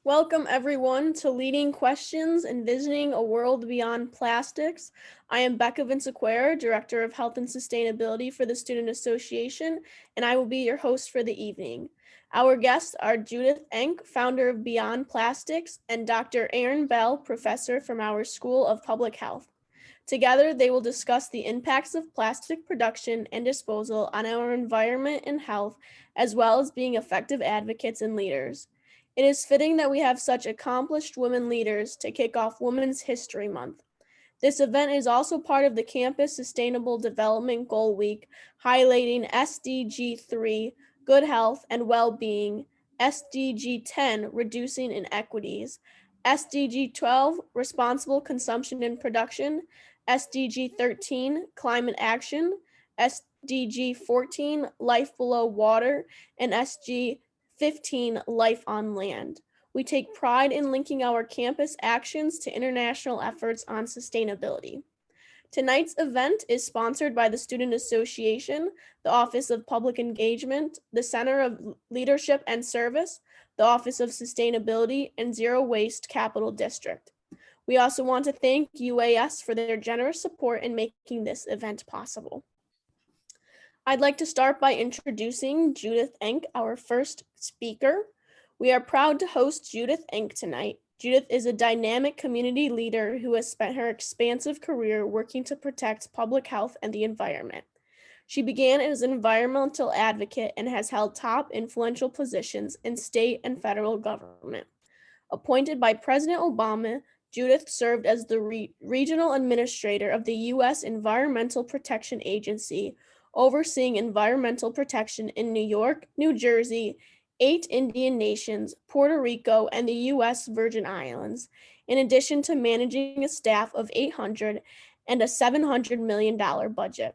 Welcome everyone to Leading Questions, Envisioning a World Beyond Plastics. I am Becca Vinciquera, Director of Health and Sustainability for the Student Association, and I will be your host for the evening. Our guests are Judith Enck, founder of Beyond Plastics, and Dr. Erin Bell, professor from our School of Public Health. Together, they will discuss the impacts of plastic production and disposal on our environment and health, as well as being effective advocates and leaders. It is fitting that we have such accomplished women leaders to kick off Women's History Month. This event is also part of the Campus Sustainable Development Goal Week, highlighting SDG 3, Good Health and Well-Being, SDG 10, Reducing Inequities, SDG 12, Responsible Consumption and Production, SDG 13, Climate Action, SDG 14, Life Below Water, and SDG 15, Life on Land. We take pride in linking our campus actions to international efforts on sustainability. Tonight's event is sponsored by the Student Association, the Office of Public Engagement, the Center of Leadership and Service, the Office of Sustainability, and Zero Waste Capital District. We also want to thank UAS for their generous support in making this event possible. I'd like to start by introducing Judith Enck, our first speaker. We are proud to host Judith Enck tonight. Judith is a dynamic community leader who has spent her expansive career working to protect public health and the environment. She began as an environmental advocate and has held top influential positions in state and federal government. Appointed by President Obama, Judith served as the regional administrator of the U.S. Environmental Protection Agency, overseeing environmental protection in New York, New Jersey, 8 Indian nations, Puerto Rico, and the U.S. Virgin Islands, in addition to managing a staff of 800 and a $700 million budget.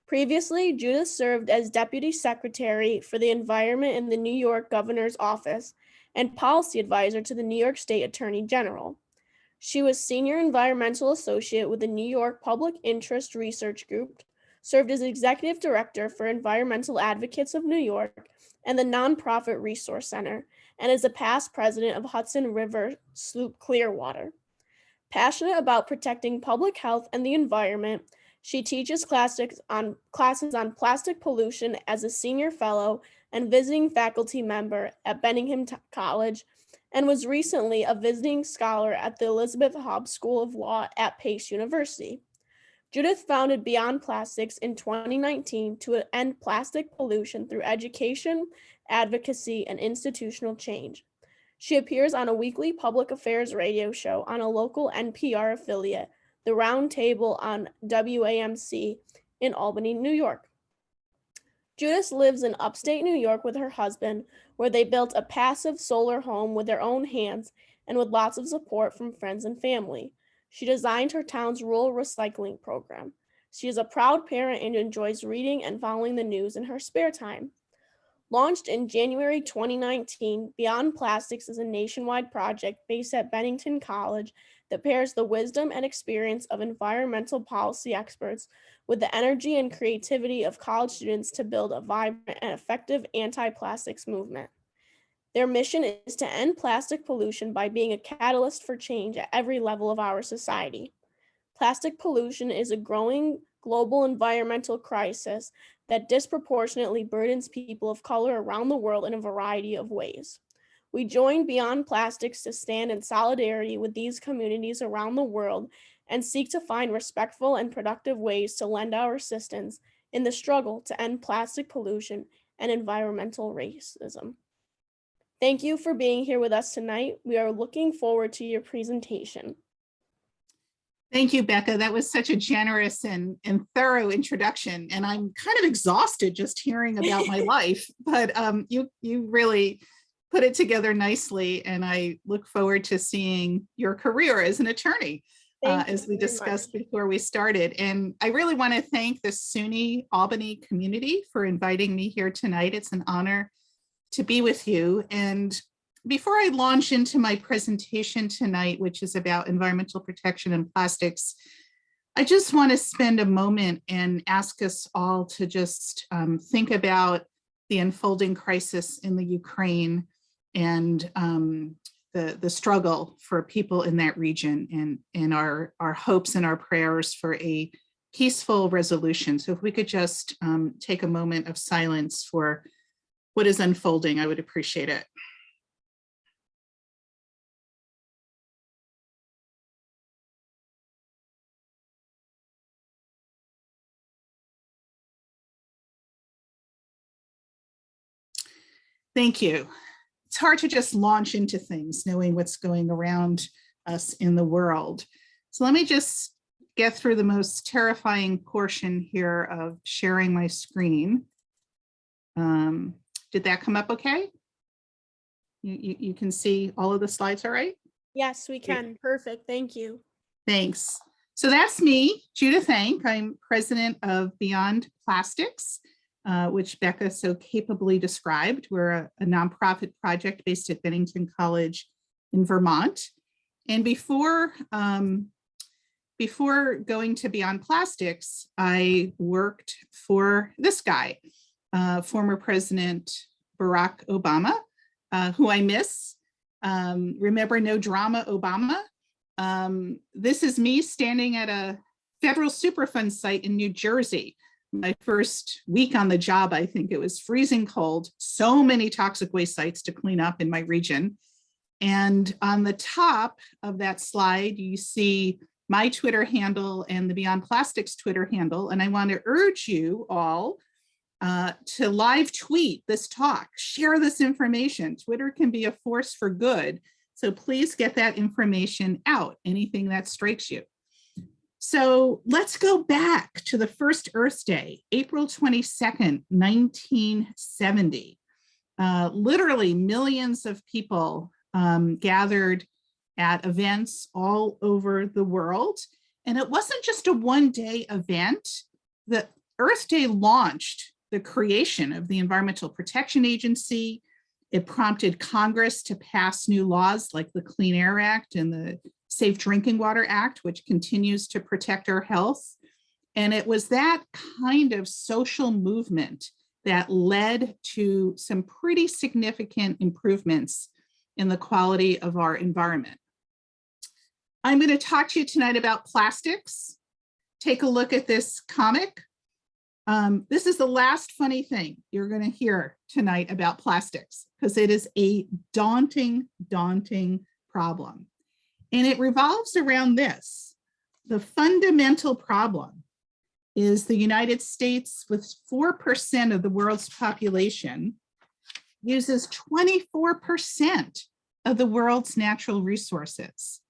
Previously, Judith served as Deputy Secretary for the Environment in the New York Governor's Office and Policy Advisor to the New York State Attorney General. She was Senior Environmental Associate with the New York Public Interest Research Group, served as Executive Director for Environmental Advocates of New York and the Nonprofit Resource Center, and is a past president of Hudson River Sloop Clearwater. Passionate about protecting public health and the environment, she teaches classes on plastic pollution as a senior fellow and visiting faculty member at Bellingham College, and was recently a visiting scholar at the Elizabeth Hobbs School of Law at Pace University. Judith founded Beyond Plastics in 2019 to end plastic pollution through education, advocacy, and institutional change. She appears on a weekly public affairs radio show on a local NPR affiliate, The Round Table on WAMC in Albany, New York. Judith lives in upstate New York with her husband, where they built a passive solar home with their own hands and with lots of support from friends and family. She designed her town's rural recycling program. She is a proud parent and enjoys reading and following the news in her spare time. Launched in January 2019, Beyond Plastics is a nationwide project based at Bennington College that pairs the wisdom and experience of environmental policy experts with the energy and creativity of college students to build a vibrant and effective anti-plastics movement. Their mission is to end plastic pollution by being a catalyst for change at every level of our society. Plastic pollution is a growing global environmental crisis that disproportionately burdens people of color around the world in a variety of ways. We join Beyond Plastics to stand in solidarity with these communities around the world and seek to find respectful and productive ways to lend our assistance in the struggle to end plastic pollution and environmental racism. Thank you for being here with us tonight. We are looking forward to your presentation. Thank you, Becca. That was such a generous and thorough introduction. And I'm kind of exhausted just hearing about my life, but you really put it together nicely. And I look forward to seeing your career as an attorney, as we discussed before we started. And I really want to thank the SUNY Albany community for inviting me here tonight. It's an honor to be with you. And before I launch into my presentation tonight, which is about environmental protection and plastics, I just want to spend a moment and ask us all to just think about the unfolding crisis in the Ukraine and the struggle for people in that region, and our hopes and our prayers for a peaceful resolution. So if we could just take a moment of silence for what is unfolding, I would appreciate it. Thank you. It's hard to just launch into things knowing what's going around us in the world. So let me just get through the most terrifying portion here of sharing my screen. Did that come up okay? You can see all of the slides all right? Yes, we can. Perfect. Thank you. Thanks. So that's me, Judith Enck. I'm president of Beyond Plastics, which Becca so capably described. We're a nonprofit project based at Bennington College in Vermont. And before going to Beyond Plastics, I worked for this guy, former President Barack Obama, who I miss. Remember, no drama, Obama. This is me standing at a federal Superfund site in New Jersey. My first week on the job, I think it was freezing cold, so many toxic waste sites to clean up in my region. And on the top of that slide, you see my Twitter handle and the Beyond Plastics Twitter handle. And I want to urge you all to live tweet this talk, share this information. Twitter can be a force for good. So please get that information out, anything that strikes you. So let's go back to the first Earth Day, April 22nd, 1970. Literally millions of people gathered at events all over the world. And it wasn't just a one-day event. The Earth Day launched the creation of the Environmental Protection Agency. It prompted Congress to pass new laws like the Clean Air Act and the Safe Drinking Water Act, which continues to protect our health. And it was that kind of social movement that led to some pretty significant improvements in the quality of our environment. I'm going to talk to you tonight about plastics. Take a look at this comic. This is the last funny thing you're going to hear tonight about plastics, because it is a daunting, daunting problem. And it revolves around this. The fundamental problem is the United States, with 4% of the world's population, uses 24% of the world's natural resources.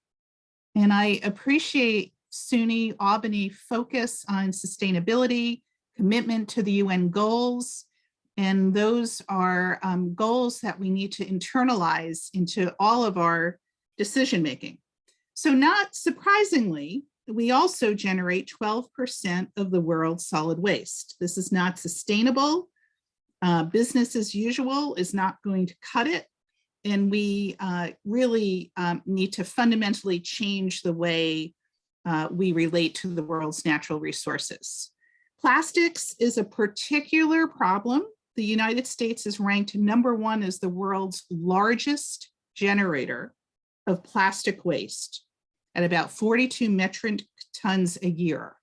And I appreciate SUNY Albany focus on sustainability, commitment to the UN goals, and those are goals that we need to internalize into all of our decision making. So not surprisingly, we also generate 12% of the world's solid waste. This is not sustainable. Business as usual is not going to cut it. And we really need to fundamentally change the way we relate to the world's natural resources. Plastics is a particular problem. The United States is ranked #1 as the world's largest generator of plastic waste at about 42 metric tons a year.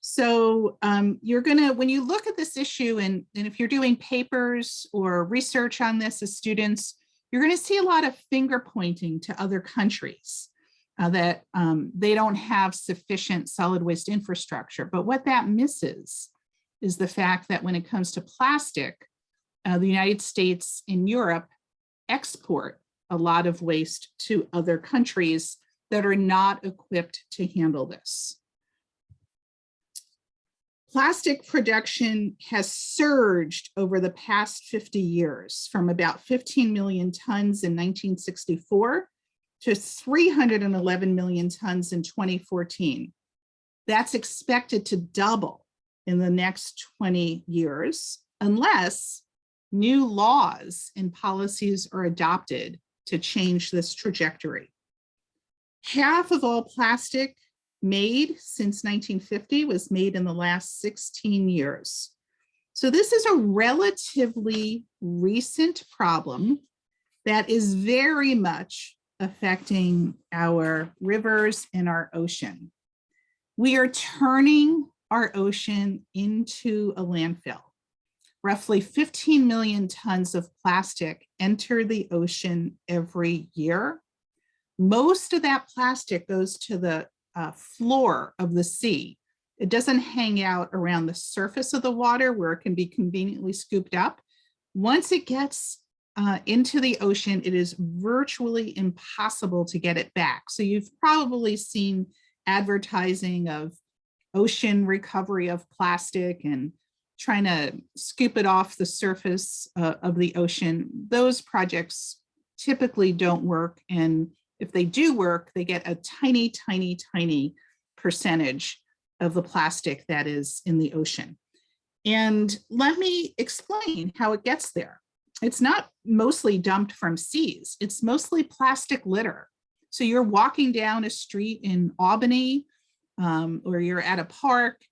So you're gonna, when you look at this issue, and if you're doing papers or research on this as students, you're gonna see a lot of finger pointing to other countries that they don't have sufficient solid waste infrastructure. But what that misses is the fact that when it comes to plastic, the United States and Europe export a lot of waste to other countries that are not equipped to handle this. Plastic production has surged over the past 50 years from about 15 million tons in 1964 to 311 million tons in 2014. That's expected to double in the next 20 years, unless new laws and policies are adopted to change this trajectory. Half of all plastic made since 1950 was made in the last 16 years. So this is a relatively recent problem that is very much affecting our rivers and our ocean. We are turning our ocean into a landfill. Roughly 15 million tons of plastic enter the ocean every year. Most of that plastic goes to the floor of the sea. It doesn't hang out around the surface of the water where it can be conveniently scooped up. Once it gets into the ocean, it is virtually impossible to get it back. So you've probably seen advertising of ocean recovery of plastic and trying to scoop it off the surface of the ocean. Those projects typically don't work. And if they do work, they get a tiny, tiny, tiny percentage of the plastic that is in the ocean. And let me explain how it gets there. It's not mostly dumped from seas. It's mostly plastic litter. So you're walking down a street in Albany, or you're at a park,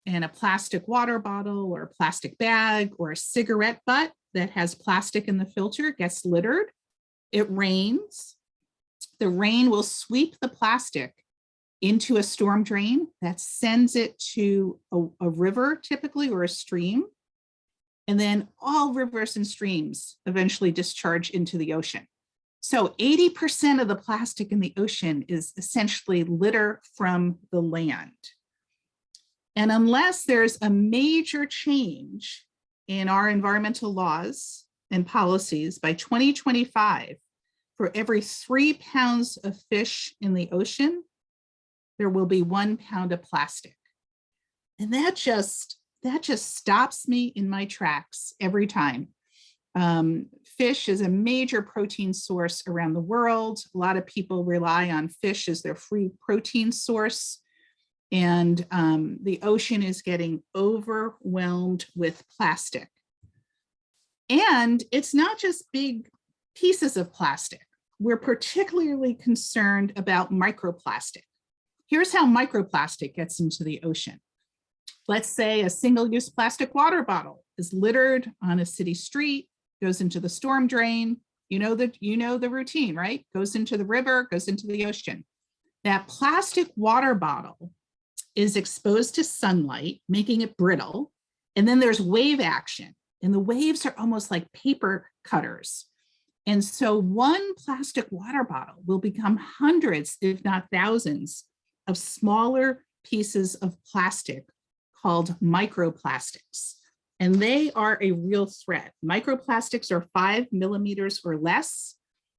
and a plastic water bottle or a plastic bag or a cigarette butt that has plastic in the filter gets littered. It rains. The rain will sweep the plastic into a storm drain that sends it to a river typically, or a stream. And then all rivers and streams eventually discharge into the ocean. So 80% of the plastic in the ocean is essentially litter from the land. And unless there's a major change in our environmental laws and policies, by 2025, for every 3 pounds of fish in the ocean, there will be 1 pound of plastic. And that just stops me in my tracks every time. Fish is a major protein source around the world. A lot of people rely on fish as their free protein source. And the ocean is getting overwhelmed with plastic. And it's not just big pieces of plastic. We're particularly concerned about microplastic. Here's how microplastic gets into the ocean. Let's say a single-use plastic water bottle is littered on a city street, goes into the storm drain. You know the routine, right? Goes into the river, goes into the ocean. That plastic water bottle is exposed to sunlight, making it brittle. And then there's wave action. And the waves are almost like paper cutters. And so one plastic water bottle will become hundreds, if not thousands, of smaller pieces of plastic called microplastics. And they are a real threat. Microplastics are 5 millimeters or less.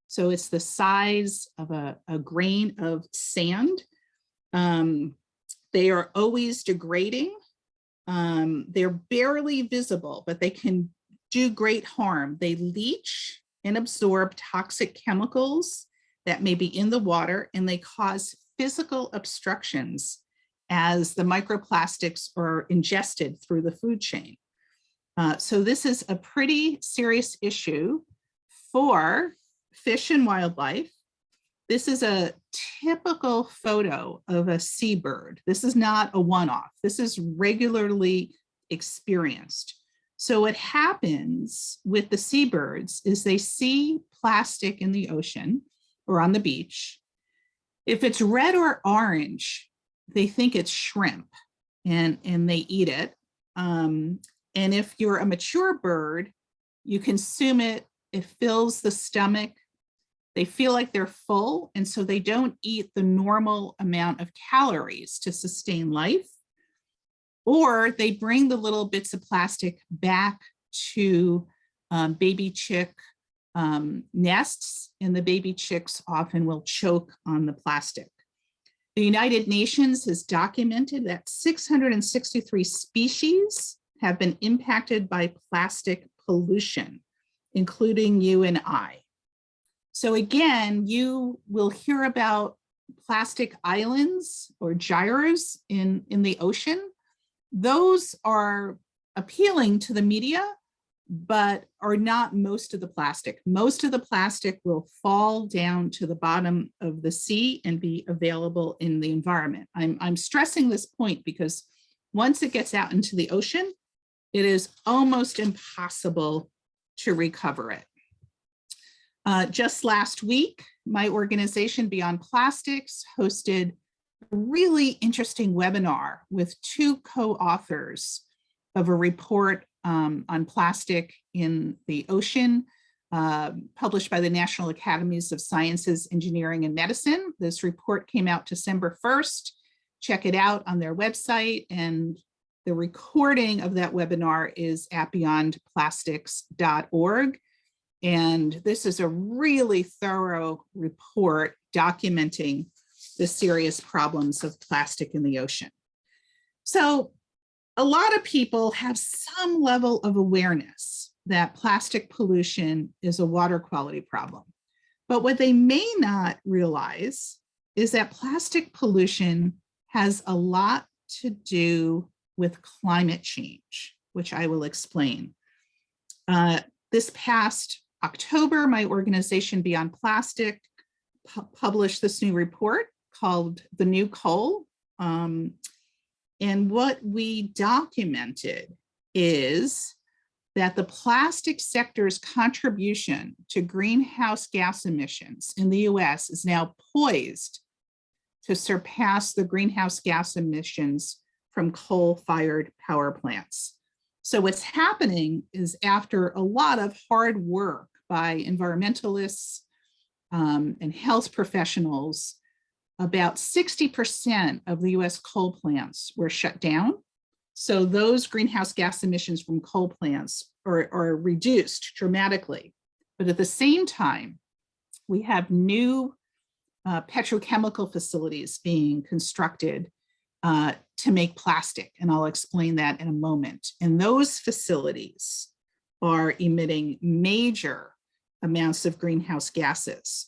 So it's the size of a grain of sand. They are always degrading. They're barely visible, but they can do great harm. They leach and absorb toxic chemicals that may be in the water, and they cause physical obstructions as the microplastics are ingested through the food chain. So this is a pretty serious issue for fish and wildlife. This is a typical photo of a seabird. This is not a one-off. This is regularly experienced. So what happens with the seabirds is they see plastic in the ocean or on the beach. If it's red or orange, they think it's shrimp and they eat it. And if you're a mature bird, you consume it, it fills the stomach. They feel like they're full, and so they don't eat the normal amount of calories to sustain life. Or they bring the little bits of plastic back to baby chick nests, and the baby chicks often will choke on the plastic. The United Nations has documented that 663 species have been impacted by plastic pollution, including you and I. So again, you will hear about plastic islands or gyres in the ocean. Those are appealing to the media, but are not most of the plastic. Most of the plastic will fall down to the bottom of the sea and be available in the environment. I'm stressing this point because once it gets out into the ocean, it is almost impossible to recover it. Just last week, my organization Beyond Plastics hosted a really interesting webinar with two co-authors of a report on plastic in the ocean, published by the National Academies of Sciences, Engineering, and Medicine. This report came out December 1st. Check it out on their website, and the recording of that webinar is at beyondplastics.org. And this is a really thorough report documenting the serious problems of plastic in the ocean. So a lot of people have some level of awareness that plastic pollution is a water quality problem. But what they may not realize is that plastic pollution has a lot to do with climate change, which I will explain. This past October, my organization Beyond Plastic published this new report called The New Coal. And what we documented is that the plastic sector's contribution to greenhouse gas emissions in the US is now poised to surpass the greenhouse gas emissions from coal-fired power plants. So what's happening is, after a lot of hard work by environmentalists and health professionals, about 60% of the US coal plants were shut down. So those greenhouse gas emissions from coal plants are reduced dramatically. But at the same time, we have new petrochemical facilities being constructed to make plastic, and I'll explain that in a moment. And those facilities are emitting major amounts of greenhouse gases.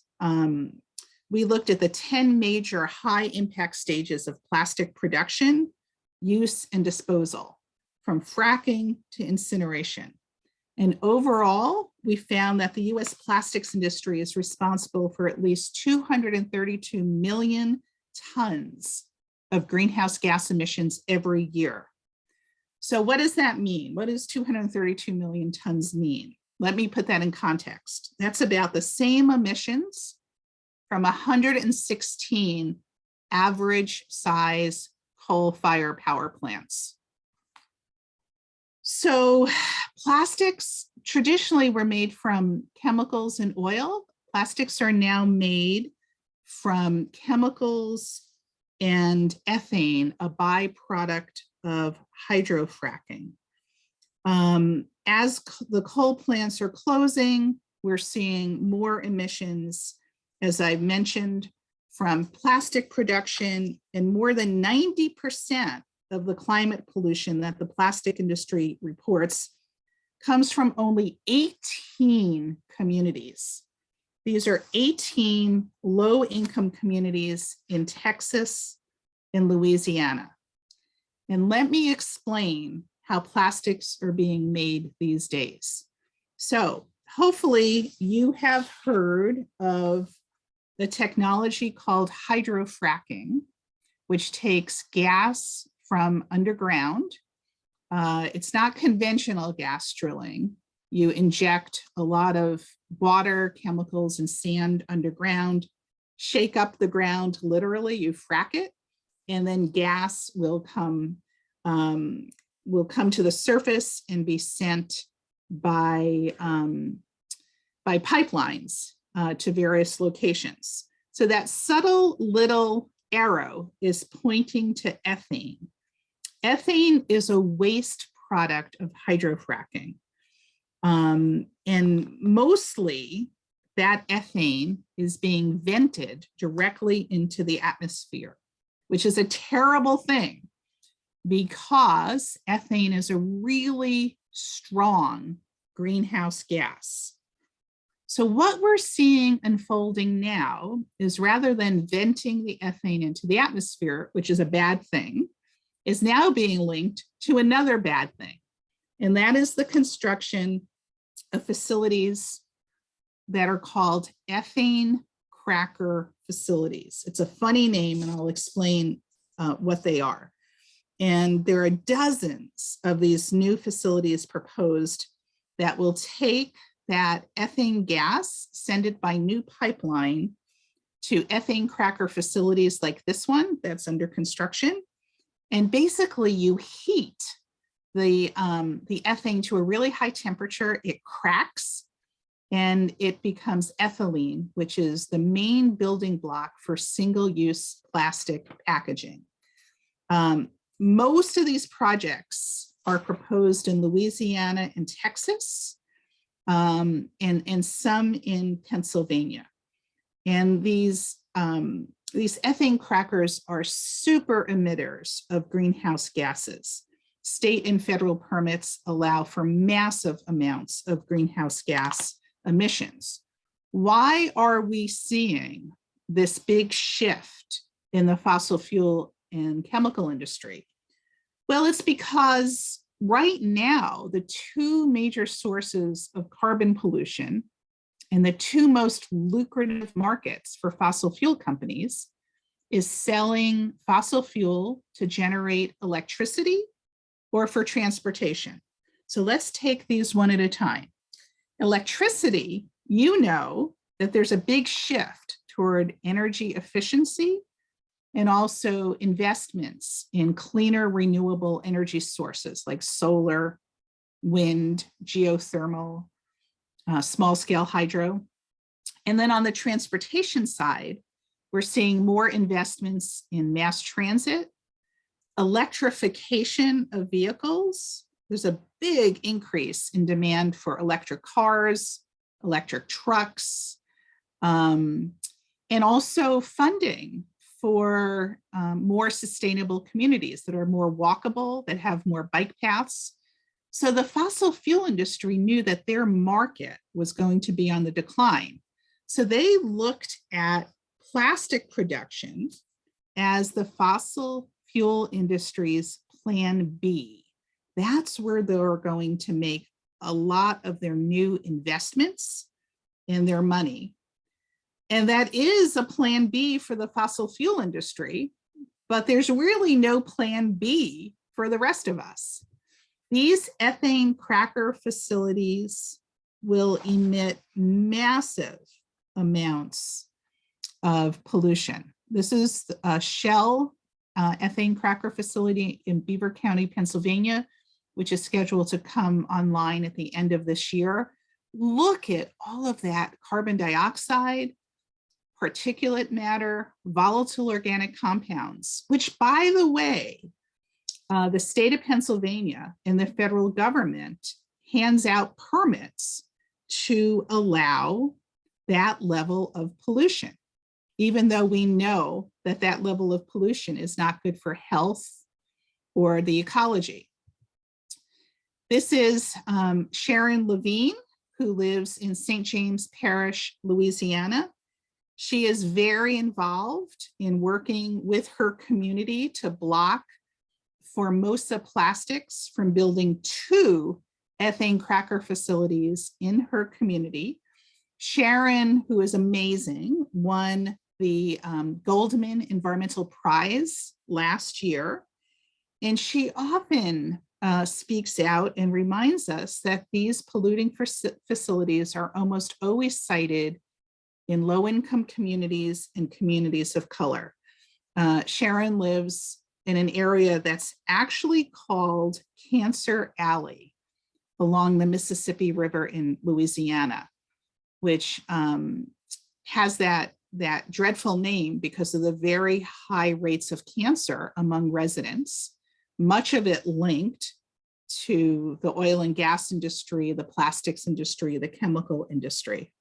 We looked at the 10 major high impact stages of plastic production, use, and disposal, from fracking to incineration. And overall, we found that the US plastics industry is responsible for at least 232 million tons of greenhouse gas emissions every year. So what does that mean? What does 232 million tons mean? Let me put that in context. That's about the same emissions from 116 average size coal-fired power plants. So plastics traditionally were made from chemicals and oil. Plastics are now made from chemicals and ethane, a byproduct of hydrofracking. As the coal plants are closing, we're seeing more emissions, as I've mentioned, from plastic production, and more than 90% of the climate pollution that the plastic industry reports comes from only 18 communities. These are 18 low-income communities in Texas and Louisiana. And let me explain how plastics are being made these days. So hopefully you have heard of the technology called hydrofracking, which takes gas from underground. It's not conventional gas drilling. You inject a lot of water, chemicals, and sand underground, shake up the ground, literally, you frack it, and then gas will come to the surface and be sent by pipelines to various locations. So that subtle little arrow is pointing to ethane. Ethane is a waste product of hydrofracking. And mostly that ethane is being vented directly into the atmosphere, which is a terrible thing because ethane is a really strong greenhouse gas. So what we're seeing unfolding now is, rather than venting the ethane into the atmosphere, which is a bad thing, is now being linked to another bad thing. And that is the construction of facilities that are called ethane cracker facilities. It's a funny name, and I'll explain what they are. And there are dozens of these new facilities proposed that will take that ethane gas, send it by new pipeline to ethane cracker facilities like this one that's under construction. And basically you heat the ethane to a really high temperature, it cracks, and it becomes ethylene, which is the main building block for single-use plastic packaging. Most of these projects are proposed in Louisiana and Texas, and some in Pennsylvania. And these ethane crackers are super emitters of greenhouse gases. State and federal permits allow for massive amounts of greenhouse gas emissions. Why are we seeing this big shift in the fossil fuel and chemical industry? Well, it's because right now, the two major sources of carbon pollution and the two most lucrative markets for fossil fuel companies is selling fossil fuel to generate electricity or for transportation. So let's take these one at a time. Electricity, you know that there's a big shift toward energy efficiency and also investments in cleaner renewable energy sources like solar, wind, geothermal, small scale hydro. And then on the transportation side, we're seeing more investments in mass transit, electrification of vehicles. There's a big increase in demand for electric cars, electric trucks, and also funding for more sustainable communities that are more walkable, that have more bike paths. So the fossil fuel industry knew that their market was going to be on the decline. So they looked at plastic production as the fossil fuel industry's plan B. That's where they're going to make a lot of their new investments and their money. And that is a plan B for the fossil fuel industry, but there's really no plan B for the rest of us. These ethane cracker facilities will emit massive amounts of pollution. This is a Shell ethane cracker facility in Beaver County, Pennsylvania, which is scheduled to come online at the end of this year. Look at all of that carbon dioxide, particulate matter, volatile organic compounds, which, by the way, the state of Pennsylvania and the federal government hands out permits to allow that level of pollution, even though we know that that level of pollution is not good for health or the ecology. This is Sharon Levine, who lives in St. James Parish, Louisiana. She is very involved in working with her community to block Formosa Plastics from building 2 ethane cracker facilities in her community. Sharon, who is amazing, won the Goldman Environmental Prize last year. And she often speaks out and reminds us that these polluting facilities are almost always sited in low-income communities and communities of color. Sharon lives in an area that's actually called Cancer Alley along the Mississippi River in Louisiana, which has that dreadful name because of the very high rates of cancer among residents, much of it linked to the oil and gas industry, the plastics industry, the chemical industry.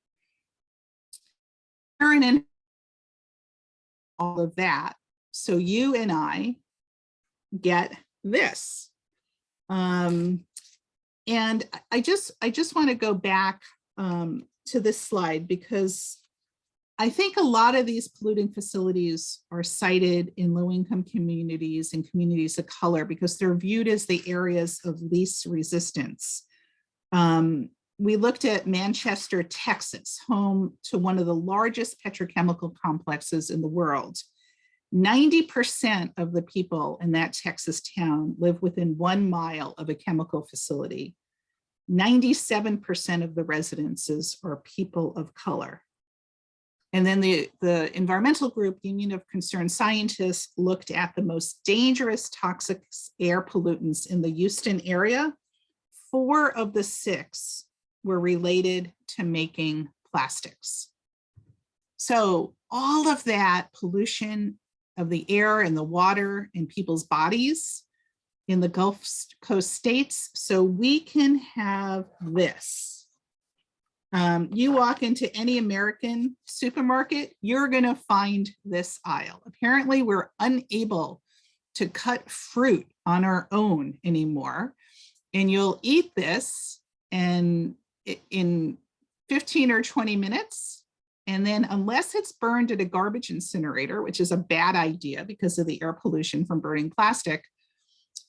And all of that, so you and I get this. And I just want to go back to this slide because I think a lot of these polluting facilities are sited in low-income communities and communities of color because they're viewed as the areas of least resistance. We looked at Manchester, Texas, home to one of the largest petrochemical complexes in the world. 90% of the people in that Texas town live within 1 mile of a chemical facility. 97% of the residences are people of color. And then the environmental group, Union of Concerned Scientists, looked at the most dangerous toxic air pollutants in the Houston area. 4 of the 6 were related to making plastics. So all of that pollution of the air and the water in people's bodies in the Gulf Coast states, so we can have this. You walk into any American supermarket, you're going to find this aisle. Apparently, we're unable to cut fruit on our own anymore. And you'll eat this and in 15 or 20 minutes. And then unless it's burned at a garbage incinerator, which is a bad idea because of the air pollution from burning plastic,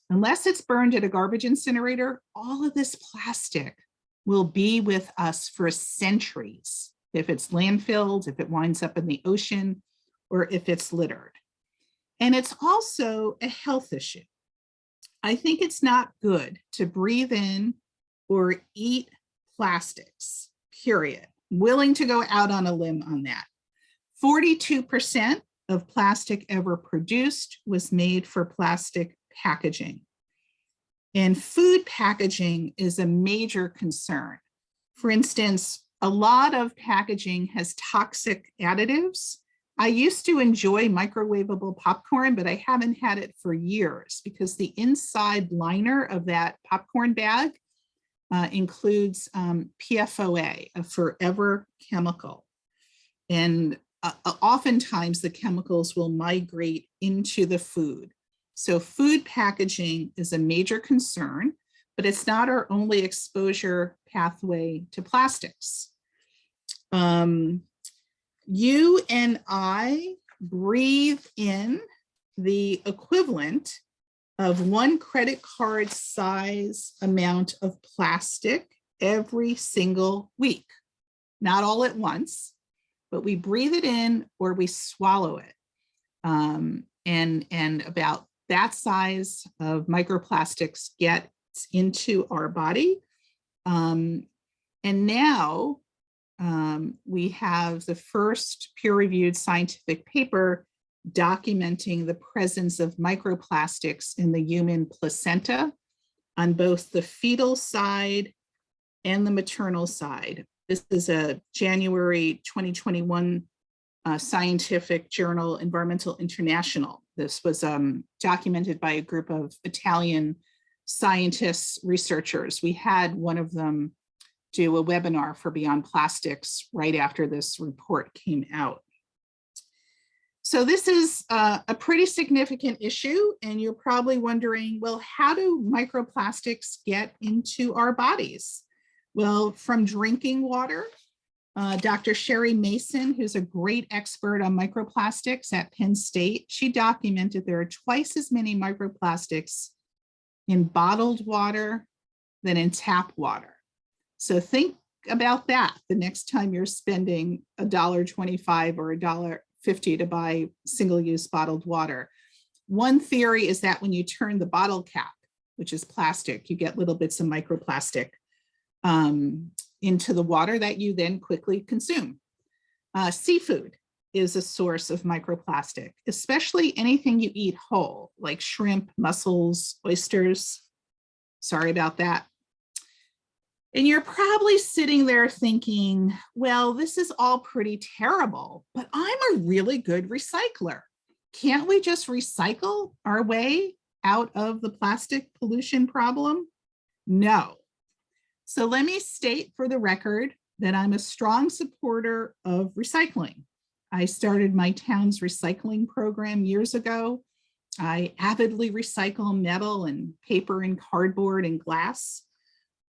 unless it's burned at a garbage incinerator, all of this plastic will be with us for centuries, if it's landfilled, if it winds up in the ocean, or if it's littered. And it's also a health issue. I think it's not good to breathe in or eat plastics, period. I'm willing to go out on a limb on that. 42% of plastic ever produced was made for plastic packaging. And food packaging is a major concern. For instance, a lot of packaging has toxic additives. I used to enjoy microwavable popcorn, but I haven't had it for years because the inside liner of that popcorn bag includes PFOA, a forever chemical. And oftentimes the chemicals will migrate into the food. So food packaging is a major concern, but it's not our only exposure pathway to plastics. You and I breathe in the equivalent of 1 credit card size amount of plastic every single week. Not all at once, but we breathe it in or we swallow it. And about that size of microplastics gets into our body. And now we have the first peer-reviewed scientific paper documenting the presence of microplastics in the human placenta on both the fetal side and the maternal side. This is a January 2021 scientific journal, Environmental International. This was documented by a group of Italian scientists, researchers. We had one of them do a webinar for Beyond Plastics right after this report came out. So this is a pretty significant issue, and you're probably wondering, well, how do microplastics get into our bodies? Well, from drinking water, Dr. Sherry Mason, who's a great expert on microplastics at Penn State, she documented there are twice as many microplastics in bottled water than in tap water. So think about that the next time you're spending $1.25 or $1.50 to buy single-use bottled water. One theory is that when you turn the bottle cap, which is plastic, you get little bits of microplastic into the water that you then quickly consume. Seafood is a source of microplastic, especially anything you eat whole, like shrimp, mussels, oysters. Sorry about that. And you're probably sitting there thinking, well, this is all pretty terrible, but I'm a really good recycler. Can't we just recycle our way out of the plastic pollution problem? No. So let me state for the record that I'm a strong supporter of recycling. I started my town's recycling program years ago. I avidly recycle metal and paper and cardboard and glass.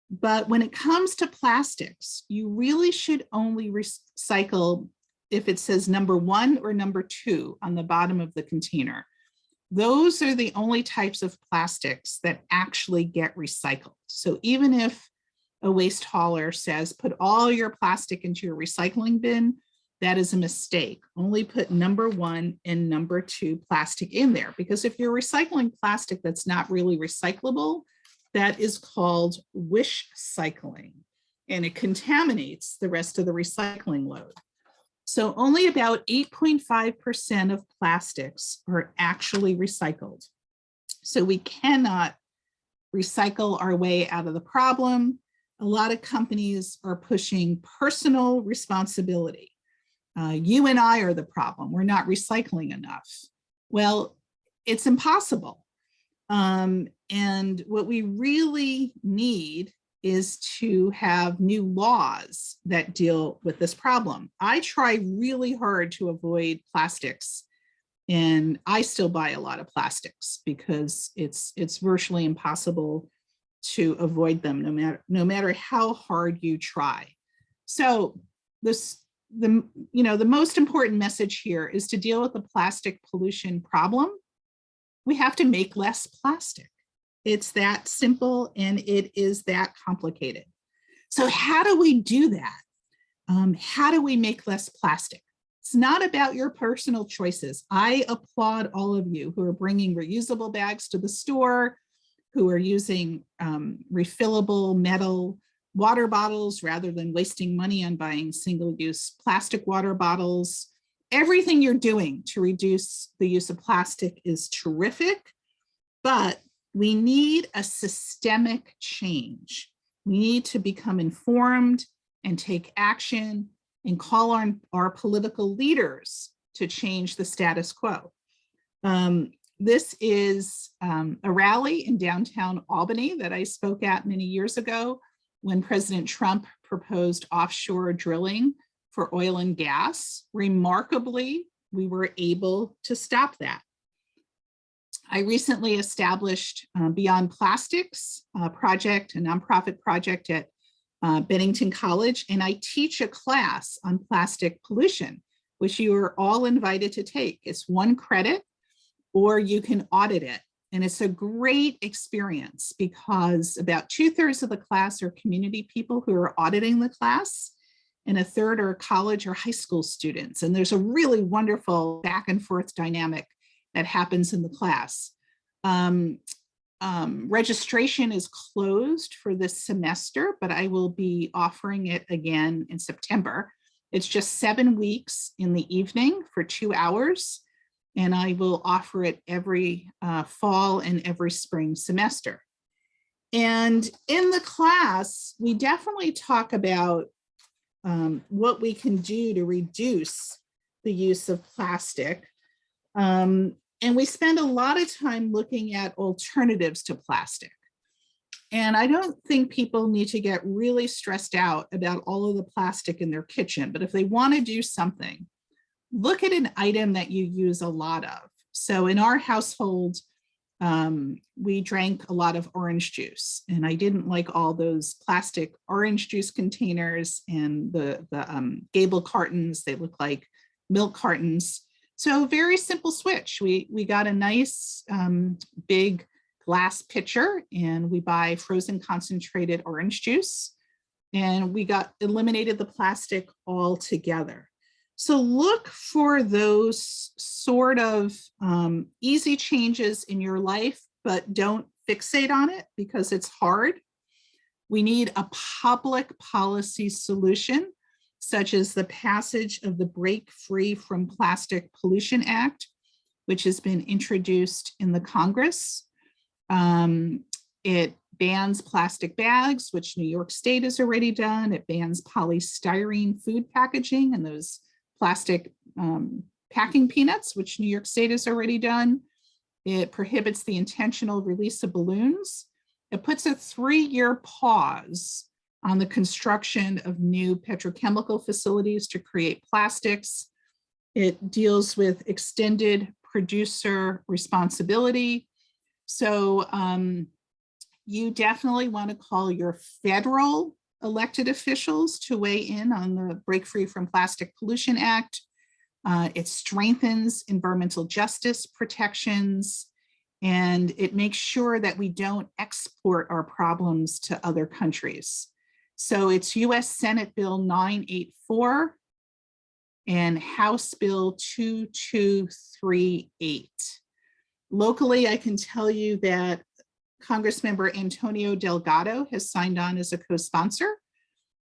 But when it comes to plastics, you really should only recycle if it says number 1 or number 2 on the bottom of the container. Those are the only types of plastics that actually get recycled. So even if a waste hauler says, put all your plastic into your recycling bin, that is a mistake. Only put number 1 and number 2 plastic in there, because if you're recycling plastic that's not really recyclable, that is called wish cycling, and it contaminates the rest of the recycling load. So only about 8.5% of plastics are actually recycled. So we cannot recycle our way out of the problem. A lot of companies are pushing personal responsibility. You and I are the problem. We're not recycling enough. Well, it's impossible. And what we really need is to have new laws that deal with this problem. I try really hard to avoid plastics, and I still buy a lot of plastics because it's virtually impossible to avoid them no matter how hard you try. So the most important message here is to deal with the plastic pollution problem. We have to make less plastic. It's that simple, and it is that complicated. So how do we do that? How do we make less plastic? It's not about your personal choices. I applaud all of you who are bringing reusable bags to the store, who are using refillable metal water bottles rather than wasting money on buying single-use plastic water bottles. Everything you're doing to reduce the use of plastic is terrific, but we need a systemic change. We need to become informed and take action and call on our political leaders to change the status quo. This is a rally in downtown Albany that I spoke at many years ago when President Trump proposed offshore drilling for oil and gas. Remarkably, we were able to stop that. I recently established Beyond Plastics project, a nonprofit project at Bennington College, and I teach a class on plastic pollution, which you are all invited to take. It's 1 credit, or you can audit it. And it's a great experience because about 2/3 of the class are community people who are auditing the class, and 1/3 are college or high school students. And there's a really wonderful back and forth dynamic that happens in the class. Registration is closed for this semester, but I will be offering it again in September. It's just 7 weeks in the evening for 2 hours, and I will offer it every fall and every spring semester. And in the class, we definitely talk about what we can do to reduce the use of plastic. And we spend a lot of time looking at alternatives to plastic. And I don't think people need to get really stressed out about all of the plastic in their kitchen, but if they want to do something, look at an item that you use a lot of. So in our household, we drank a lot of orange juice, and I didn't like all those plastic orange juice containers and the Gable cartons. They look like milk cartons. So very simple switch. We got a nice big glass pitcher, and we buy frozen concentrated orange juice, and we eliminated the plastic altogether. So look for those sort of easy changes in your life, but don't fixate on it because it's hard. We need a public policy solution, such as the passage of the Break Free from Plastic Pollution Act, which has been introduced in the Congress. It bans plastic bags, which New York State has already done. It bans polystyrene food packaging and those plastic packing peanuts, which New York State has already done. It prohibits the intentional release of balloons. It puts a 3-year pause on the construction of new petrochemical facilities to create plastics. It deals with extended producer responsibility. So you definitely want to call your federal elected officials to weigh in on the Break Free from Plastic Pollution Act. It strengthens environmental justice protections, and it makes sure that we don't export our problems to other countries. So it's US Senate Bill 984 and House Bill 2238. Locally, I can tell you that Congressmember Antonio Delgado has signed on as a co-sponsor,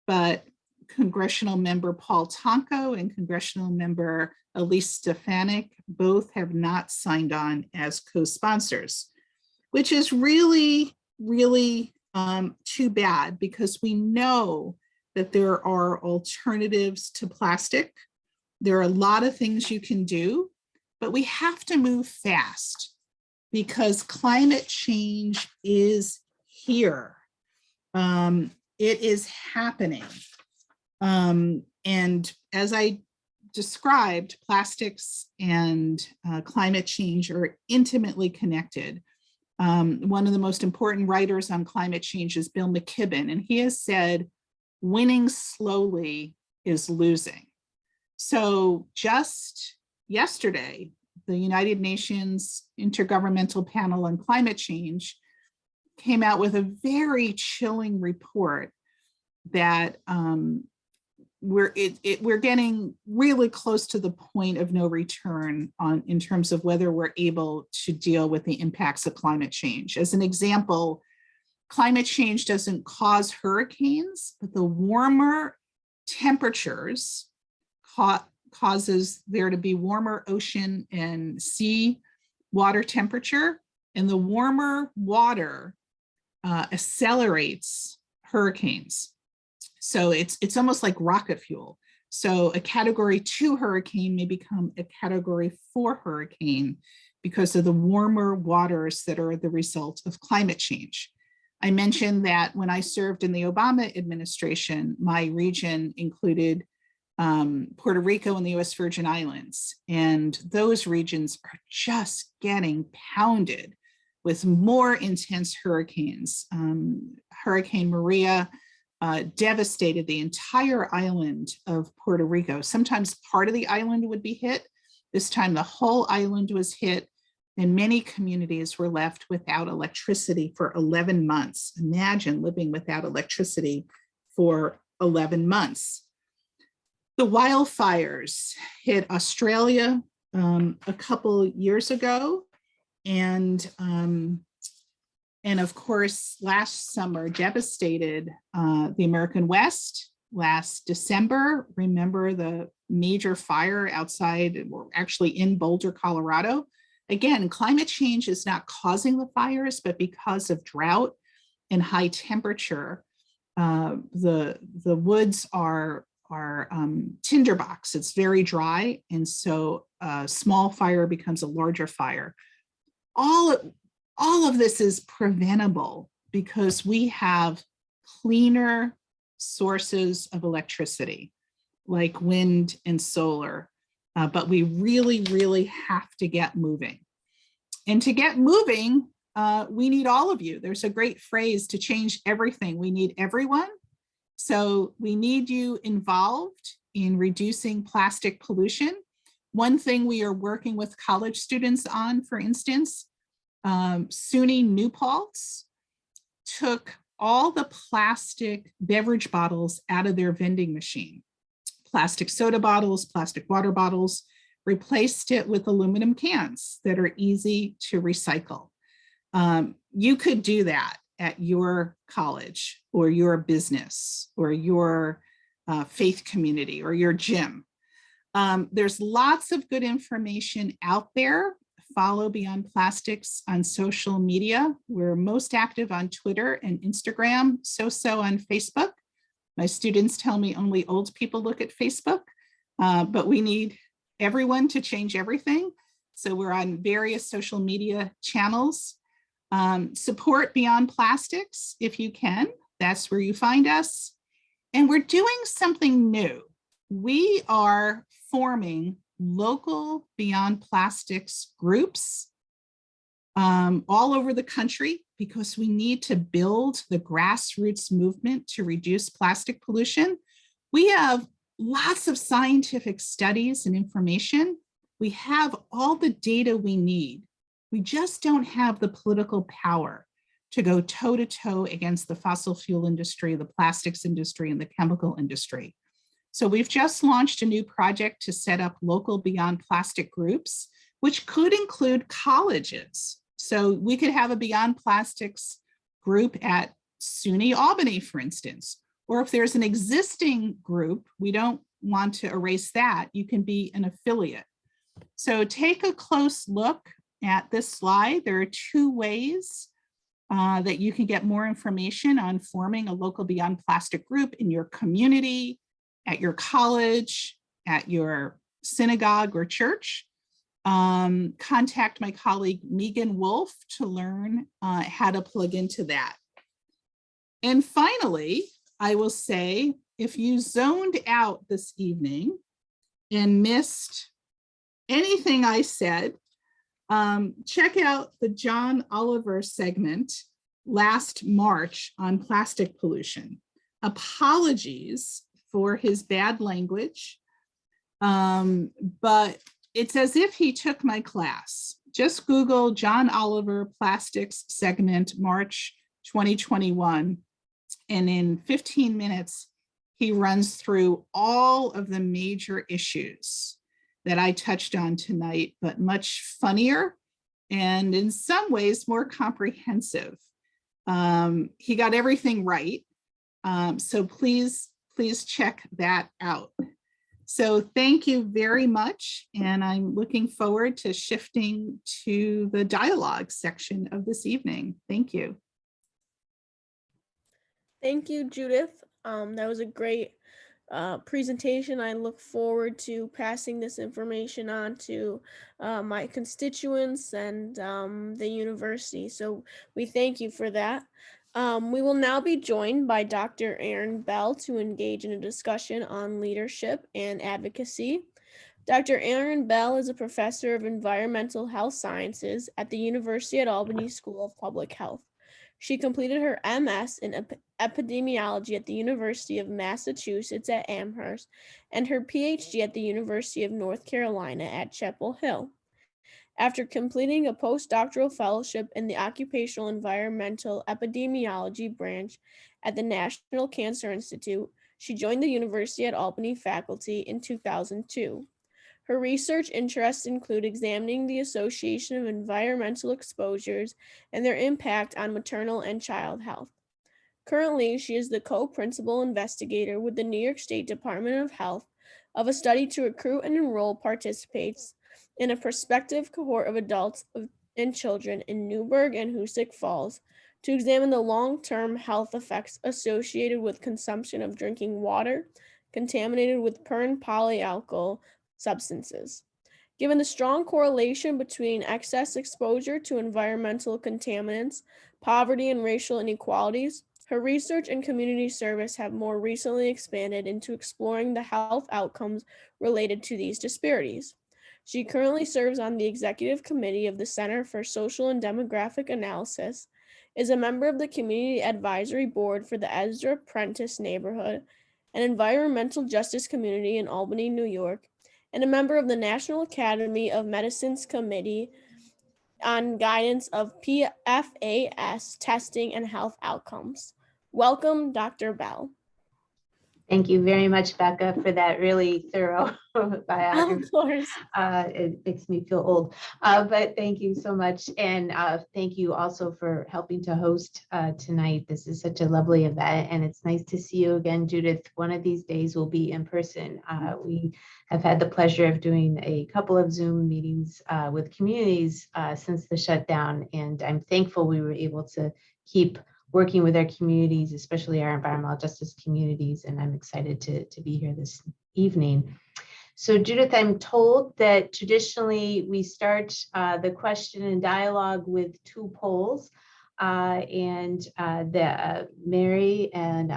but Congressional Member Paul Tonko and Congressional Member Elise Stefanik both have not signed on as co-sponsors, which is really, really too bad, because we know that there are alternatives to plastic. There are a lot of things you can do, but we have to move fast because climate change is here. It is happening. And as I described, plastics and climate change are intimately connected. One of the most important writers on climate change is Bill McKibben, and he has said, winning slowly is losing. So just yesterday, the United Nations Intergovernmental Panel on Climate Change came out with a very chilling report that we're getting really close to the point of no return in terms of whether we're able to deal with the impacts of climate change. As an example, climate change doesn't cause hurricanes, but the warmer temperatures causes there to be warmer ocean and sea water temperature, and the warmer water accelerates hurricanes. So it's almost like rocket fuel. So a category 2 hurricane may become a category 4 hurricane because of the warmer waters that are the result of climate change. I mentioned that when I served in the Obama administration, my region included Puerto Rico and the US Virgin Islands. And those regions are just getting pounded with more intense hurricanes. Hurricane Maria devastated the entire island of Puerto Rico. Sometimes part of the island would be hit. This time the whole island was hit, and many communities were left without electricity for 11 months. Imagine living without electricity for 11 months. The wildfires hit Australia a couple years ago, and of course, last summer devastated the American West. Last December, remember the major fire outside, or actually in Boulder, Colorado. Again, climate change is not causing the fires, but because of drought and high temperature, the woods are tinderbox. It's very dry, and so a small fire becomes a larger fire. All of this is preventable because we have cleaner sources of electricity like wind and solar, but we really, really have to get moving. And to get moving, we need all of you. There's a great phrase, to change everything, we need everyone. So we need you involved in reducing plastic pollution. One thing we are working with college students on, for instance, SUNY New Paltz took all the plastic beverage bottles out of their vending machine. Plastic soda bottles, plastic water bottles, replaced it with aluminum cans that are easy to recycle. You could do that at your college or your business or your faith community or your gym. There's lots of good information out there. Follow Beyond Plastics on social media. We're most active on Twitter and Instagram, so on Facebook. My students tell me only old people look at Facebook, but we need everyone to change everything. So we're on various social media channels. Support Beyond Plastics if you can. That's where you find us. And we're doing something new. We are forming local Beyond Plastics groups all over the country because we need to build the grassroots movement to reduce plastic pollution. We have lots of scientific studies and information. We have all the data we need. We just don't have the political power to go toe-to-toe against the fossil fuel industry, the plastics industry, and the chemical industry. So we've just launched a new project to set up local Beyond Plastic groups, which could include colleges. So we could have a Beyond Plastics group at SUNY Albany, for instance. Or if there's an existing group, we don't want to erase that, you can be an affiliate. So take a close look at this slide. There are two ways that you can get more information on forming a local Beyond Plastic group in your community, at your college, at your synagogue or church. Contact my colleague Megan Wolf to learn how to plug into that. And finally, I will say, if you zoned out this evening and missed anything I said, check out the John Oliver segment last March on plastic pollution. Apologies for his bad language, but it's as if he took my class. Just Google John Oliver plastics segment, March 2021. And in 15 minutes, he runs through all of the major issues that I touched on tonight, but much funnier and in some ways more comprehensive. He got everything right. So please check that out. So thank you very much. And I'm looking forward to shifting to the dialogue section of this evening. Thank you. Thank you, Judith. That was a great presentation. I look forward to passing this information on to my constituents and the university. So we thank you for that. We will now be joined by Dr. Erin Bell to engage in a discussion on leadership and advocacy. Dr. Erin Bell is a professor of environmental health sciences at the University at Albany School of Public Health. She completed her MS in epidemiology at the University of Massachusetts at Amherst and her PhD at the University of North Carolina at Chapel Hill. After completing a postdoctoral fellowship in the Occupational Environmental Epidemiology branch at the National Cancer Institute, she joined the University at Albany faculty in 2002. Her research interests include examining the association of environmental exposures and their impact on maternal and child health. Currently, she is the co-principal investigator with the New York State Department of Health of a study to recruit and enroll participants in a prospective cohort of adults and children in Newburgh and Hoosick Falls to examine the long-term health effects associated with consumption of drinking water contaminated with per- and polyalkyl substances. Given the strong correlation between excess exposure to environmental contaminants, poverty, and racial inequalities, her research and community service have more recently expanded into exploring the health outcomes related to these disparities. She currently serves on the executive committee of the Center for Social and Demographic Analysis, is a member of the Community Advisory Board for the Ezra Prentice Neighborhood, an environmental justice community in Albany, New York, and a member of the National Academy of Medicine's Committee on Guidance of PFAS testing and health outcomes. Welcome, Dr. Bell. Thank you very much, Becca, for that really thorough biography. Of course. It makes me feel old, but thank you so much. And thank you also for helping to host tonight. This is such a lovely event, and it's nice to see you again, Judith. One of these days we'll be in person. We have had the pleasure of doing a couple of Zoom meetings with communities since the shutdown, and I'm thankful we were able to keep working with our communities, especially our environmental justice communities, and I'm excited to be here this evening. So Judith, I'm told that traditionally we start the question and dialogue with two polls, and Mary and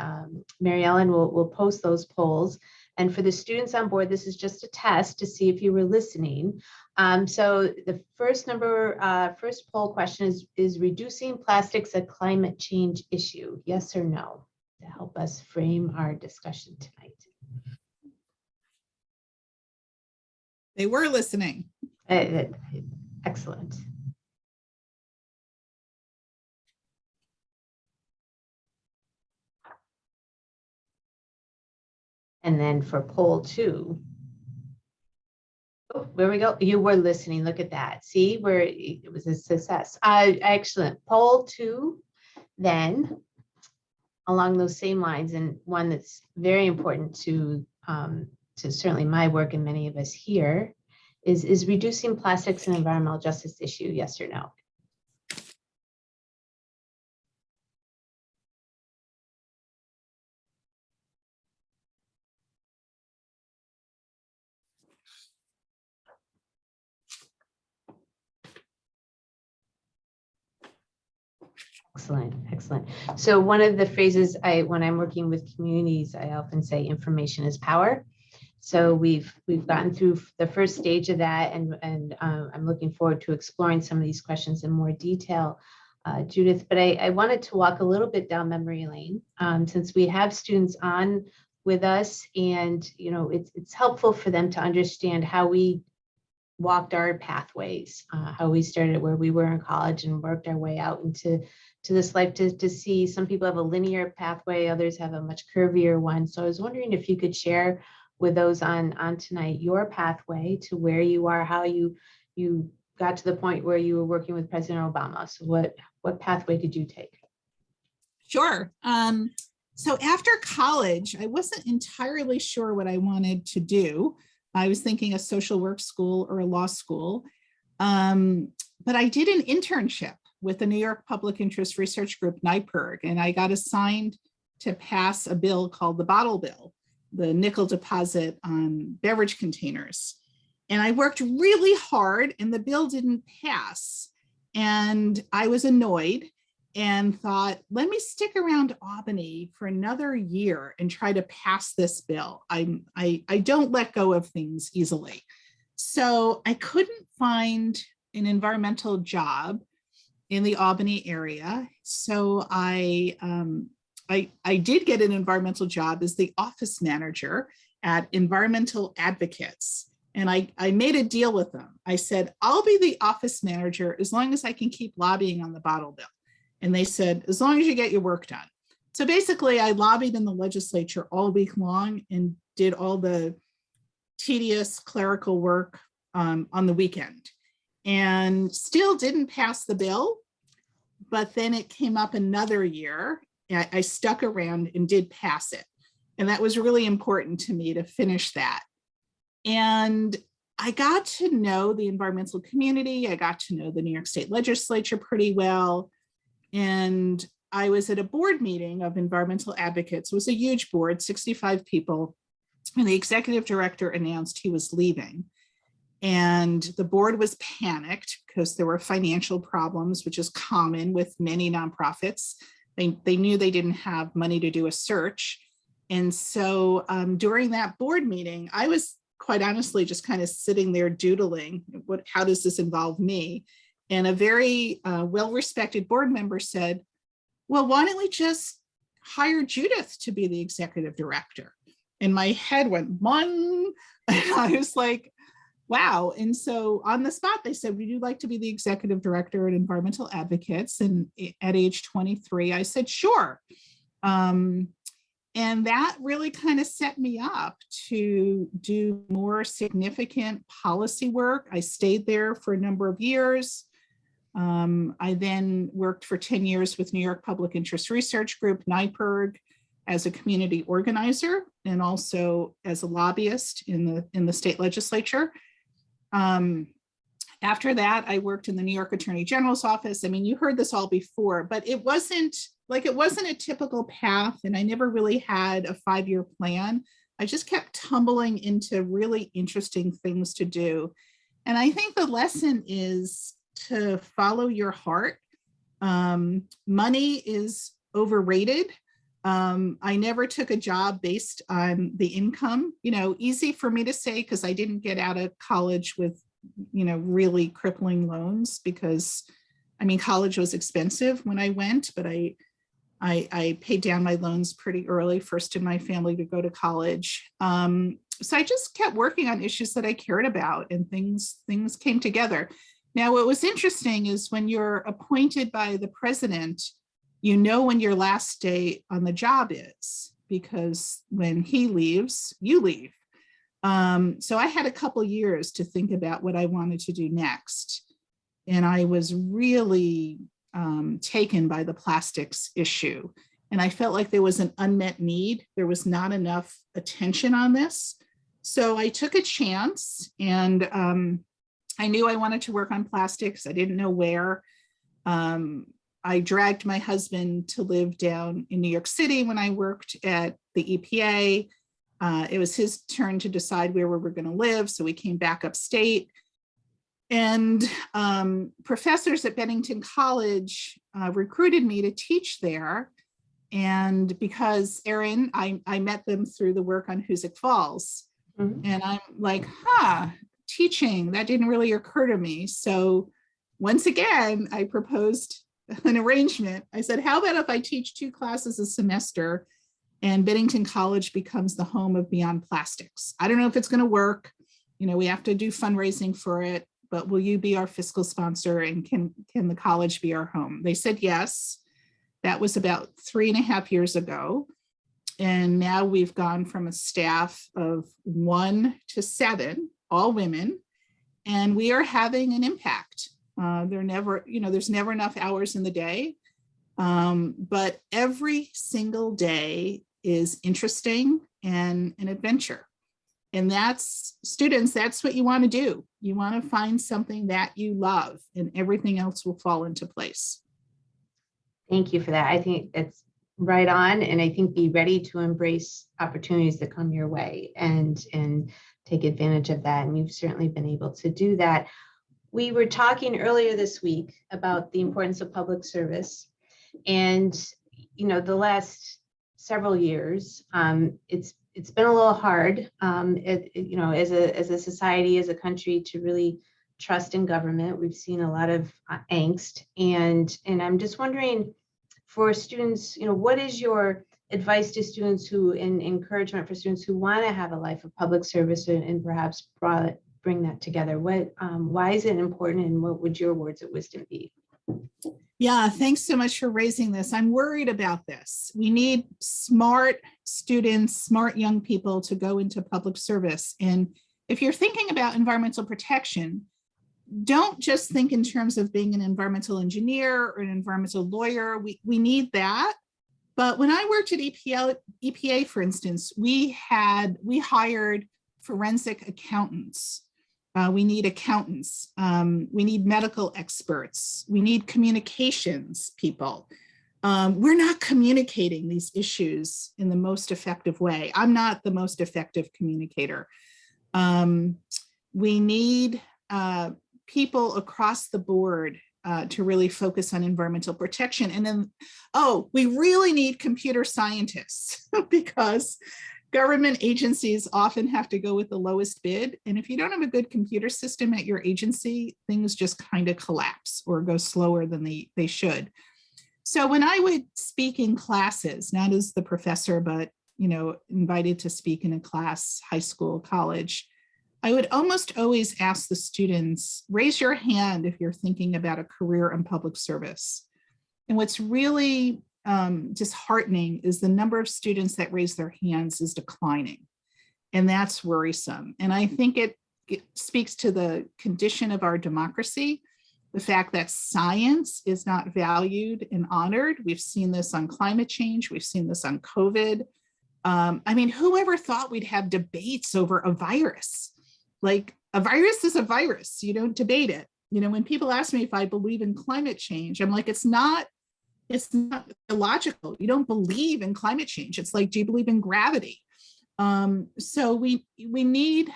Mary Ellen will post those polls. And for the students on board, this is just a test to see if you were listening. So the first poll question is reducing plastics a climate change issue? Yes or no? To help us frame our discussion tonight. They were listening. Excellent. And then for poll 2, Oh, there we go. You were listening. Look at that. See, where it was a success. Excellent. Poll 2, then, along those same lines, and one that's very important to certainly my work and many of us here, is reducing plastics an environmental justice issue, yes or no? Excellent, excellent. So one of the phrases when I'm working with communities, I often say information is power. So we've gotten through the first stage of that, and I'm looking forward to exploring some of these questions in more detail, Judith. But I wanted to walk a little bit down memory lane, since we have students on with us, and it's helpful for them to understand how we walked our pathways, how we started where we were in college and worked our way out into this life, to see some people have a linear pathway, others have a much curvier one. So I was wondering if you could share with those on tonight your pathway to where you are, how you got to the point where you were working with President Obama. So what pathway did you take? Sure. So after college, I wasn't entirely sure what I wanted to do. I was thinking a social work school or a law school, but I did an internship with the New York Public Interest Research Group, NYPIRG, and I got assigned to pass a bill called the bottle bill, the nickel deposit on beverage containers. And I worked really hard and the bill didn't pass. And I was annoyed and thought, let me stick around Albany for another year and try to pass this bill. I don't let go of things easily. So I couldn't find an environmental job in the Albany area. So I did get an environmental job as the office manager at Environmental Advocates. And I made a deal with them. I said, I'll be the office manager as long as I can keep lobbying on the bottle bill. And they said, as long as you get your work done. So basically I lobbied in the legislature all week long and did all the tedious clerical work on the weekend, and still didn't pass the bill. But then it came up another year. I stuck around and did pass it. And that was really important to me to finish that. And I got to know the environmental community. I got to know the New York State legislature pretty well. And I was at a board meeting of Environmental Advocates. It was a huge board, 65 people. And the executive director announced he was leaving. And the board was panicked because there were financial problems, which is common with many nonprofits. They knew they didn't have money to do a search. And so during that board meeting, I was quite honestly just kind of sitting there doodling, how does this involve me? And a very well-respected board member said, well, why don't we just hire Judith to be the executive director? And my head went, "Mon," and I was like, wow. And so on the spot, they said, would you like to be the executive director at Environmental Advocates? And at age 23, I said, sure. And that really kind of set me up to do more significant policy work. I stayed there for a number of years. I then worked for 10 years with New York Public Interest Research Group, NYPIRG, as a community organizer and also as a lobbyist in the state legislature. After that, I worked in the New York Attorney General's office. I mean, you heard this all before, but it wasn't a typical path, and I never really had a 5-year plan. I just kept tumbling into really interesting things to do. And I think the lesson is to follow your heart. Money is overrated. I never took a job based on the income, easy for me to say, because I didn't get out of college with, really crippling loans, because college was expensive when I went, but I paid down my loans pretty early, first in my family to go to college. So I just kept working on issues that I cared about, and things came together. Now, what was interesting is when you're appointed by the president, when your last day on the job is, because when he leaves, you leave. So I had a couple years to think about what I wanted to do next. And I was really taken by the plastics issue. And I felt like there was an unmet need. There was not enough attention on this. So I took a chance, and I knew I wanted to work on plastics. I didn't know where. I dragged my husband to live down in New York City when I worked at the EPA. It was his turn to decide where we were going to live. So we came back upstate. And professors at Bennington College recruited me to teach there. And because Erin, I met them through the work on Hoosick Falls. Mm-hmm. And I'm like, teaching, that didn't really occur to me. So once again, I proposed an arrangement. I said, how about if I teach 2 classes a semester and Bennington College becomes the home of Beyond Plastics? I don't know if it's going to work. You know, we have to do fundraising for it, but will you be our fiscal sponsor, and can the college be our home? They said yes. That was about 3.5 years ago. And now we've gone from a staff of 1 to 7, all women, and we are having an impact. There's never enough hours in the day, but every single day is interesting and an adventure. And that's, students, that's what you want to do. You want to find something that you love, and everything else will fall into place. Thank you for that. I think it's right on. And I think be ready to embrace opportunities that come your way and take advantage of that. And you've certainly been able to do that. We were talking earlier this week about the importance of public service. And, you know, the last several years, it's been a little hard, as a society, as a country, to really trust in government. We've seen a lot of angst, and I'm just wondering, for students, you know, what is your advice to students and encouragement for students who want to have a life of public service and perhaps bring that together? Why is it important, and what would your words of wisdom be? Yeah, thanks so much for raising this. I'm worried about this. We need smart students, smart young people to go into public service. And if you're thinking about environmental protection, don't just think in terms of being an environmental engineer or an environmental lawyer. We need that. But when I worked at EPA, for instance, we hired forensic accountants. We need accountants. We need medical experts. We need communications people. We're not communicating these issues in the most effective way. I'm not the most effective communicator. We need people across the board to really focus on environmental protection. And then, we really need computer scientists because government agencies often have to go with the lowest bid. And if you don't have a good computer system at your agency, things just kind of collapse or go slower than they should. So when I would speak in classes, not as the professor, but, you know, invited to speak in a class, high school, college, I would almost always ask the students, raise your hand if you're thinking about a career in public service. And what's really disheartening is the number of students that raise their hands is declining. And that's worrisome. And I think it speaks to the condition of our democracy, the fact that science is not valued and honored. We've seen this on climate change. We've seen this on COVID. Whoever thought we'd have debates over a virus? Like, a virus is a virus. You don't debate it. You know, when people ask me if I believe in climate change, I'm like, it's not illogical. You don't believe in climate change. It's like, do you believe in gravity? So we need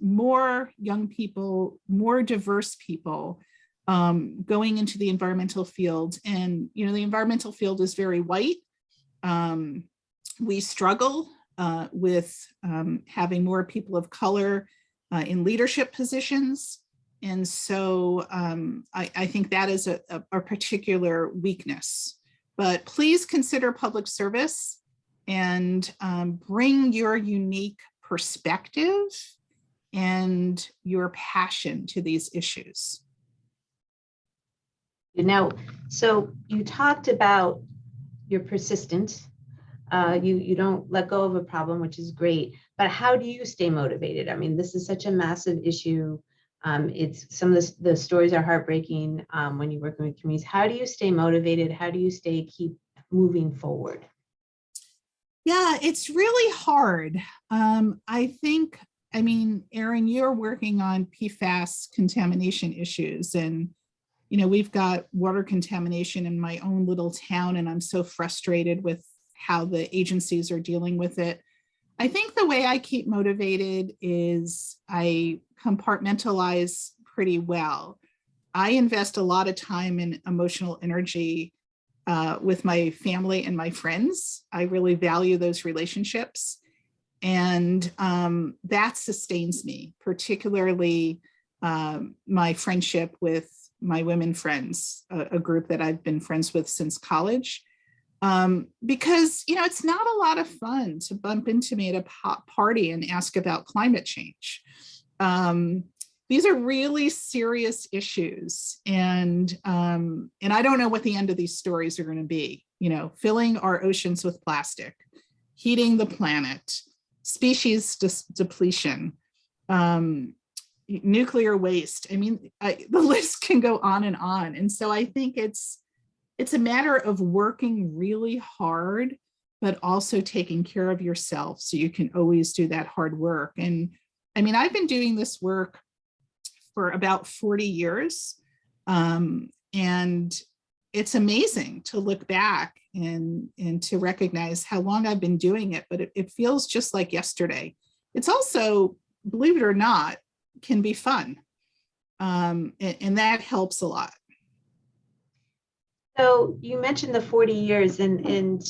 more young people, more diverse people going into the environmental field. And, you know, the environmental field is very white. We struggle with having more people of color in leadership positions. And so I think that is a particular weakness. But please consider public service and bring your unique perspective and your passion to these issues. Now, so you talked about your persistence You don't let go of a problem, which is great. But how do you stay motivated? I mean, this is such a massive issue. It's some of the stories are heartbreaking when you're working with communities. How do you stay motivated? How do you keep moving forward? Yeah, it's really hard. I mean, Erin, you're working on PFAS contamination issues, and we've got water contamination in my own little town, and I'm so frustrated with how the agencies are dealing with it. I think the way I keep motivated is I compartmentalize pretty well. I invest a lot of time and emotional energy with my family and my friends. I really value those relationships. And that sustains me, particularly my friendship with my women friends, a group that I've been friends with since college. Because, it's not a lot of fun to bump into me at a party and ask about climate change. These are really serious issues. And I don't know what the end of these stories are going to be, filling our oceans with plastic, heating the planet, species depletion, nuclear waste. I mean, the list can go on and on. And so I think it's a matter of working really hard, but also taking care of yourself so you can always do that hard work. And I mean, I've been doing this work for about 40 years. And it's amazing to look back and to recognize how long I've been doing it, but it feels just like yesterday. It's also, believe it or not, can be fun. And that helps a lot. So you mentioned the 40 years, and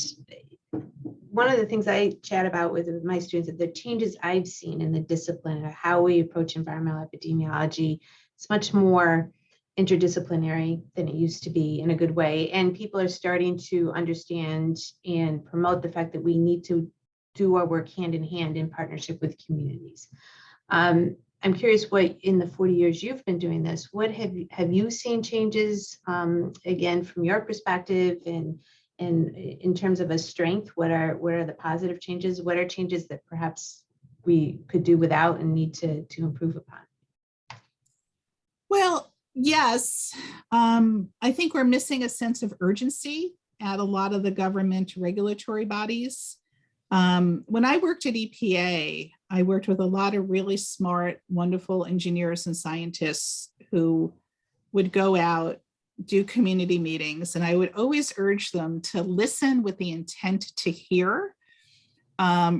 one of the things I chat about with my students, the changes I've seen in the discipline of how we approach environmental epidemiology, it's much more interdisciplinary than it used to be in a good way. And people are starting to understand and promote the fact that we need to do our work hand in hand in partnership with communities. I'm curious, what in the 40 years you've been doing this, what have you seen changes, again, from your perspective, and in terms of a strength? What are the positive changes? What are changes that perhaps we could do without and need to improve upon? Well, yes, I think we're missing a sense of urgency at a lot of the government regulatory bodies. When I worked at EPA, I worked with a lot of really smart, wonderful engineers and scientists who would go out, do community meetings, and I would always urge them to listen with the intent to hear,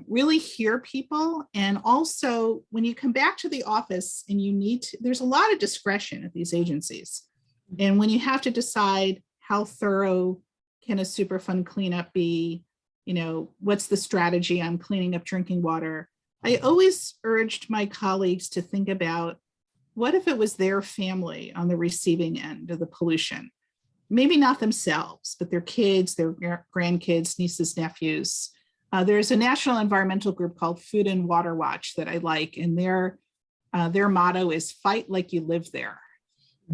really hear people. And also, when you come back to the office and there's a lot of discretion at these agencies. And when you have to decide how thorough can a Superfund cleanup be, what's the strategy on cleaning up drinking water, I always urged my colleagues to think about, what if it was their family on the receiving end of the pollution? Maybe not themselves, but their kids, their grandkids, nieces, nephews. There's a national environmental group called Food and Water Watch that I like, and their motto is fight like you live there.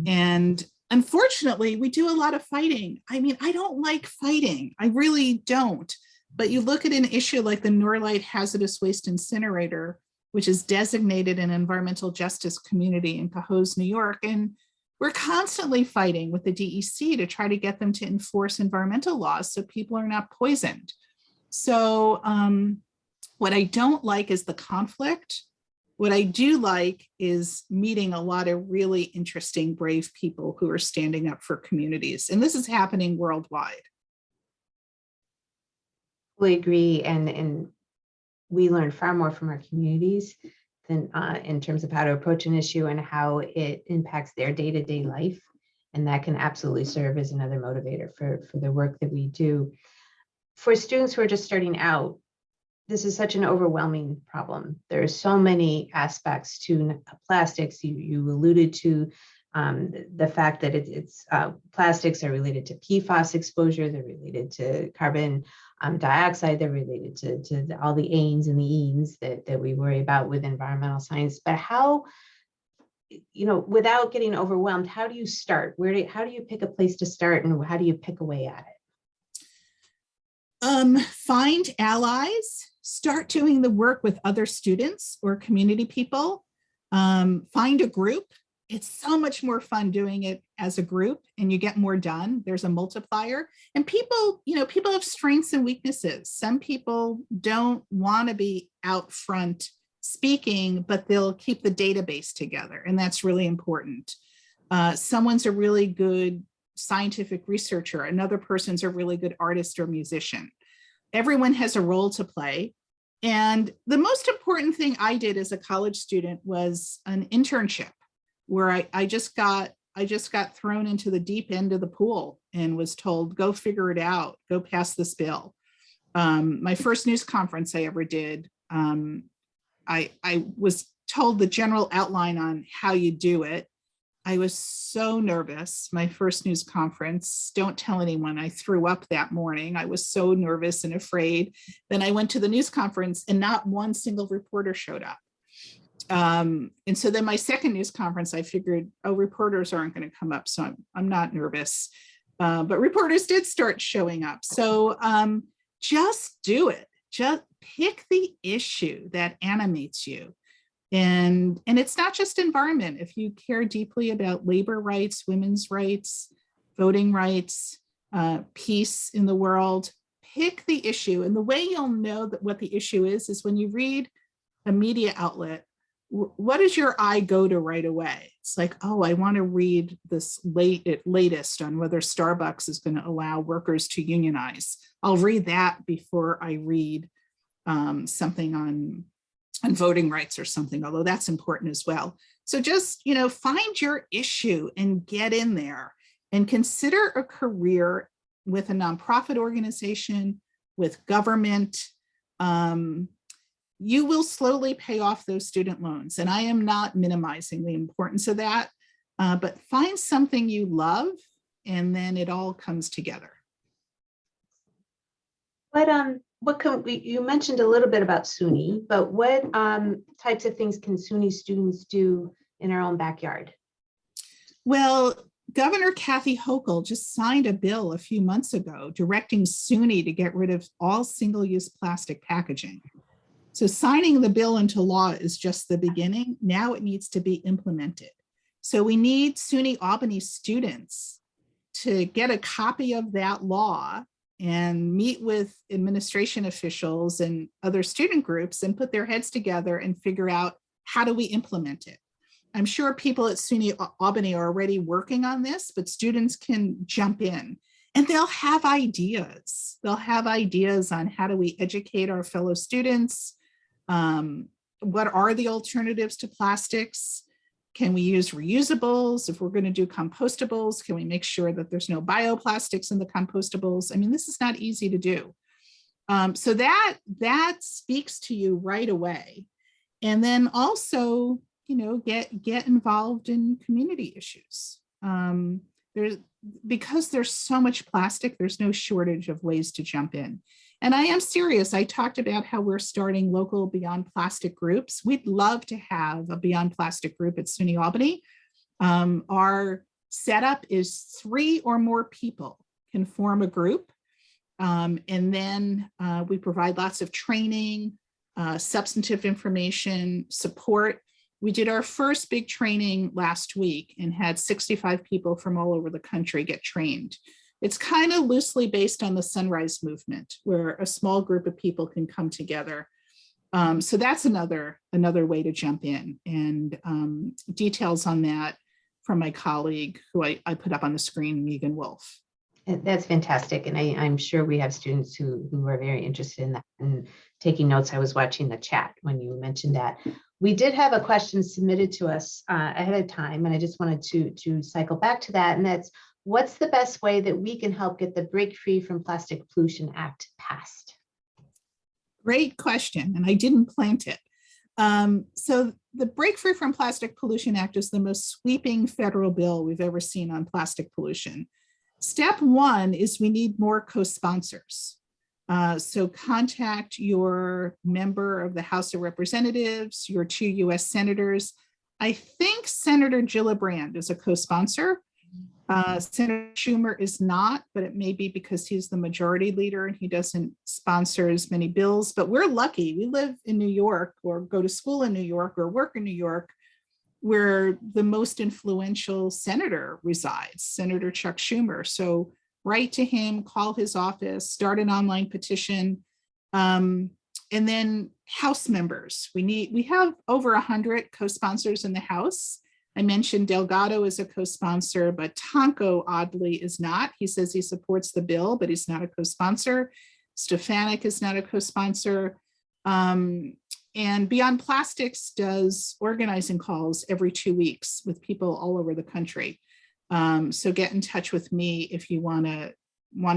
And unfortunately, we do a lot of fighting. I mean, I don't like fighting. I really don't. But you look at an issue like the Norlite hazardous waste incinerator, which is designated an environmental justice community in Cohoes, New York, and we're constantly fighting with the DEC to try to get them to enforce environmental laws so people are not poisoned. So what I don't like is the conflict. What I do like is meeting a lot of really interesting, brave people who are standing up for communities. And this is happening worldwide. We agree, and we learn far more from our communities than in terms of how to approach an issue and how it impacts their day-to-day life. And that can absolutely serve as another motivator for the work that we do. For students who are just starting out, this is such an overwhelming problem. There are so many aspects to plastics. You alluded to the fact that plastics are related to PFAS exposure, they're related to carbon dioxide, they're related to all the AINs and the EANs that we worry about with environmental science. But how, without getting overwhelmed, how do you start? How do you pick a place to start, and how do you pick away at it? Find allies, start doing the work with other students or community people. Find a group. It's so much more fun doing it as a group and you get more done. There's a multiplier. And people, people have strengths and weaknesses. Some people don't want to be out front speaking, but they'll keep the database together. And that's really important. Someone's a really good scientific researcher. Another person's a really good artist or musician. Everyone has a role to play. And the most important thing I did as a college student was an internship where I just got thrown into the deep end of the pool and was told, go figure it out, go pass this bill. My first news conference I ever did, I was told the general outline on how you do it. I was so nervous. My first news conference, don't tell anyone, I threw up that morning. I was so nervous and afraid. Then I went to the news conference and not one single reporter showed up. And so then my second news conference, I figured, oh, reporters aren't going to come up. So I'm not nervous. But reporters did start showing up. So just do it. Just pick the issue that animates you. And it's not just environment. If you care deeply about labor rights, women's rights, voting rights, peace in the world, pick the issue. And the way you'll know that what the issue is when you read a media outlet, what does your eye go to right away? It's like, oh, I want to read this latest on whether Starbucks is going to allow workers to unionize. I'll read that before I read something on voting rights or something, although that's important as well. So just, find your issue and get in there and consider a career with a nonprofit organization, with government. You will slowly pay off those student loans. And I am not minimizing the importance of that, but find something you love and then it all comes together. What can you mentioned a little bit about SUNY, but what types of things can SUNY students do in our own backyard? Well, Governor Kathy Hochul just signed a bill a few months ago directing SUNY to get rid of all single-use plastic packaging. So signing the bill into law is just the beginning. Now it needs to be implemented. So we need SUNY Albany students to get a copy of that law and meet with administration officials and other student groups and put their heads together and figure out how do we implement it. I'm sure people at SUNY Albany are already working on this, but students can jump in and they'll have ideas. They'll have ideas on how do we educate our fellow students? What are the alternatives to plastics? Can we use reusables? If we're going to do compostables, can we make sure that there's no bioplastics in the compostables? I mean, this is not easy to do. So that speaks to you right away. And then also, get involved in community issues. Because there's so much plastic, there's no shortage of ways to jump in. And I am serious. I talked about how we're starting local Beyond Plastic groups. We'd love to have a Beyond Plastic group at SUNY Albany. Our setup is 3 or more people can form a group. And then we provide lots of training, substantive information, support. We did our first big training last week and had 65 people from all over the country get trained. It's kind of loosely based on the Sunrise Movement, where a small group of people can come together. So that's another way to jump in, and details on that from my colleague who I put up on the screen, Megan Wolf. That's fantastic. And I'm sure we have students who are very interested in that and taking notes. I was watching the chat when you mentioned that. We did have a question submitted to us ahead of time, and I just wanted to cycle back to that. And that's, what's the best way that we can help get the Break Free from Plastic Pollution Act passed? Great question, and I didn't plant it. So the Break Free from Plastic Pollution Act is the most sweeping federal bill we've ever seen on plastic pollution. Step 1 is we need more co-sponsors. So contact your member of the House of Representatives, your 2 US senators. I think Senator Gillibrand is a co-sponsor. Senator Schumer is not, but it may be because he's the majority leader and he doesn't sponsor as many bills. But we're lucky. We live in New York, or go to school in New York, or work in New York, where the most influential senator resides, Senator Chuck Schumer. So write to him, call his office, start an online petition. And then House members. We have over 100 co-sponsors in the House. I mentioned Delgado is a co-sponsor, but Tonko oddly is not. He says he supports the bill, but he's not a co-sponsor. Stefanik is not a co-sponsor. And Beyond Plastics does organizing calls every 2 weeks with people all over the country. So get in touch with me if you want to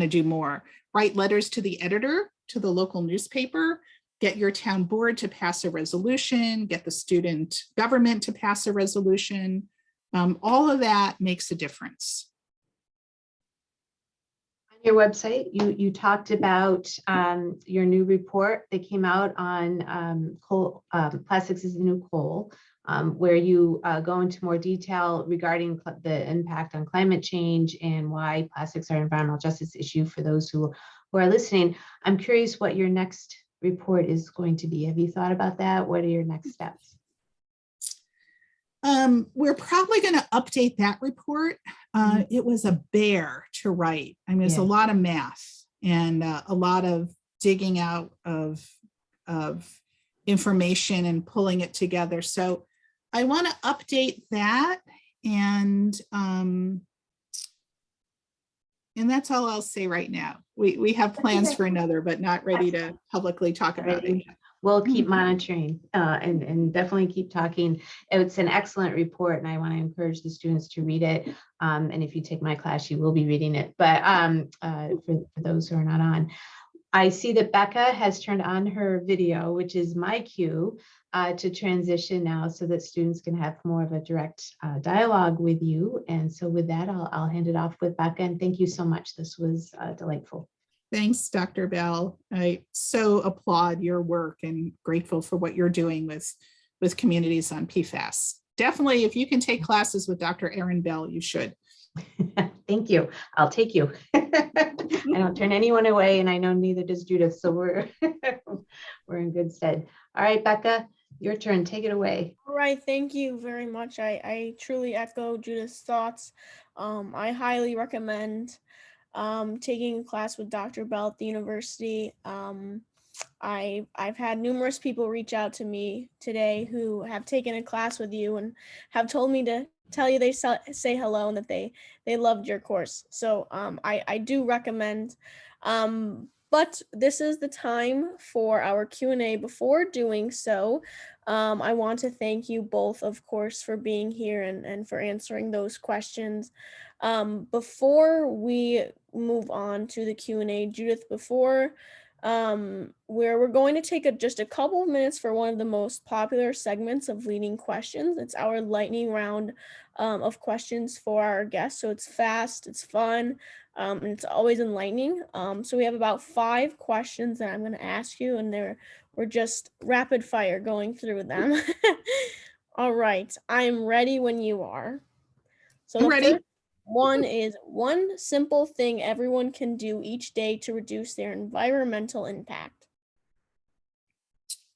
do more. Write letters to the editor, to the local newspaper. Get your town board to pass a resolution, get the student government to pass a resolution. All of that makes a difference. On your website, you talked about your new report that came out on coal, plastics is the new coal, where you go into more detail regarding the impact on climate change and why plastics are an environmental justice issue for those who are listening. I'm curious what your next report is going to be. Have you thought about that? What are your next steps? We're probably going to update that report. It was a bear to write. I mean, it's a lot of math and a lot of digging out of information and pulling it together. So I want to update that, and that's all I'll say right now. We have plans for another, but not ready to publicly talk about it yet. We'll keep monitoring and definitely keep talking. It's an excellent report, and I want to encourage the students to read it. And if you take my class, you will be reading it. But for those who are not on, I see that Becca has turned on her video, which is my cue to transition now so that students can have more of a direct dialogue with you. And so with that, I'll hand it off with Becca. And thank you so much. This was delightful. Thanks, Dr. Bell. I so applaud your work and grateful for what you're doing with communities on PFAS. Definitely, if you can take classes with Dr. Erin Bell, you should. Thank you. I'll take you. I don't turn anyone away, and I know neither does Judith. So we're in good stead. All right, Becca, your turn. Take it away. All right, thank you very much. I truly echo Judith's thoughts. I highly recommend taking a class with Dr. Bell at the university. I've had numerous people reach out to me today who have taken a class with you and have told me to tell you they say hello and that they loved your course. So I do recommend. But this is the time for our Q&A. Before doing so, I want to thank you both, of course, for being here and for answering those questions. Before we move on to the Q&A, Judith, we're going to take just a couple of minutes for one of the most popular segments of Leading Questions. It's our lightning round of questions for our guests. So it's fast, it's fun, and it's always enlightening. So we have about 5 questions that I'm going to ask you, and we're just rapid fire going through them. All right, I am ready when you are. So I'm ready. First one is one simple thing everyone can do each day to reduce their environmental impact.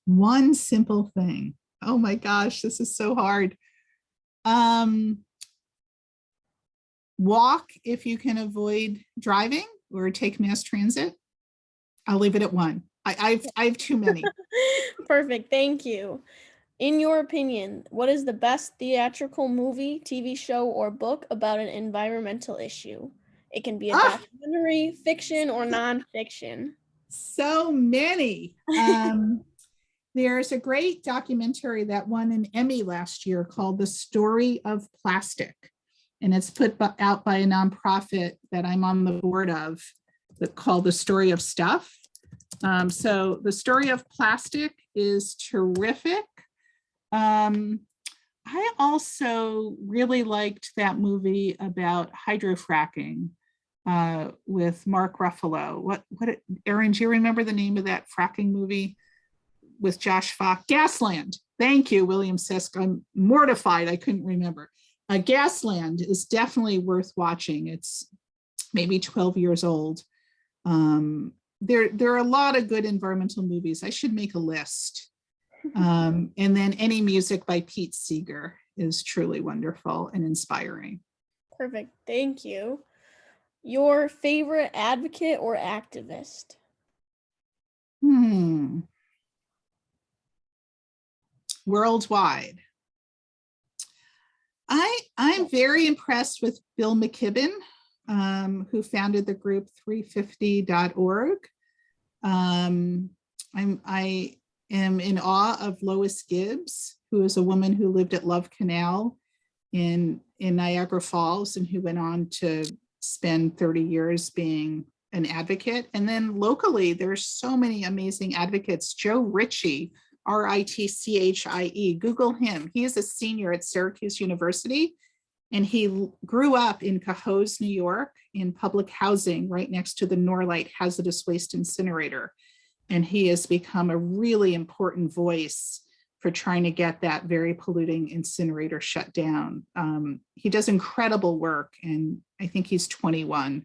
One simple thing. Oh my gosh, this is so hard. Walk if you can avoid driving, or take mass transit. I'll leave it at 1. I have too many. Perfect, thank you. In your opinion, what is the best theatrical movie, TV show, or book about an environmental issue? It can be a documentary, fiction, or nonfiction. So many. There's a great documentary that won an Emmy last year called The Story of Plastic. And it's put out by a nonprofit that I'm on the board of called The Story of Stuff. So The Story of Plastic is terrific. I also really liked that movie about hydrofracking with Mark Ruffalo. What, Erin, do you remember the name of that fracking movie with Josh Fox? Gasland. Thank you, William Sisk. I'm mortified I couldn't remember. Gasland is definitely worth watching. It's maybe 12 years old. There are a lot of good environmental movies. I should make a list. And then Any Music by Pete Seeger is truly wonderful and inspiring. Perfect. Thank you. Your favorite advocate or activist? Worldwide. I'm very impressed with Bill McKibben, who founded the group 350.org. I am in awe of Lois Gibbs, who is a woman who lived at Love Canal in Niagara Falls and who went on to spend 30 years being an advocate. And then locally, there's so many amazing advocates. Joe Ritchie, Ritchie, Google him. He is a senior at Syracuse University, and he grew up in Cohoes, New York, in public housing right next to the Norlite hazardous waste incinerator. And he has become a really important voice for trying to get that very polluting incinerator shut down. He does incredible work, and I think he's 21.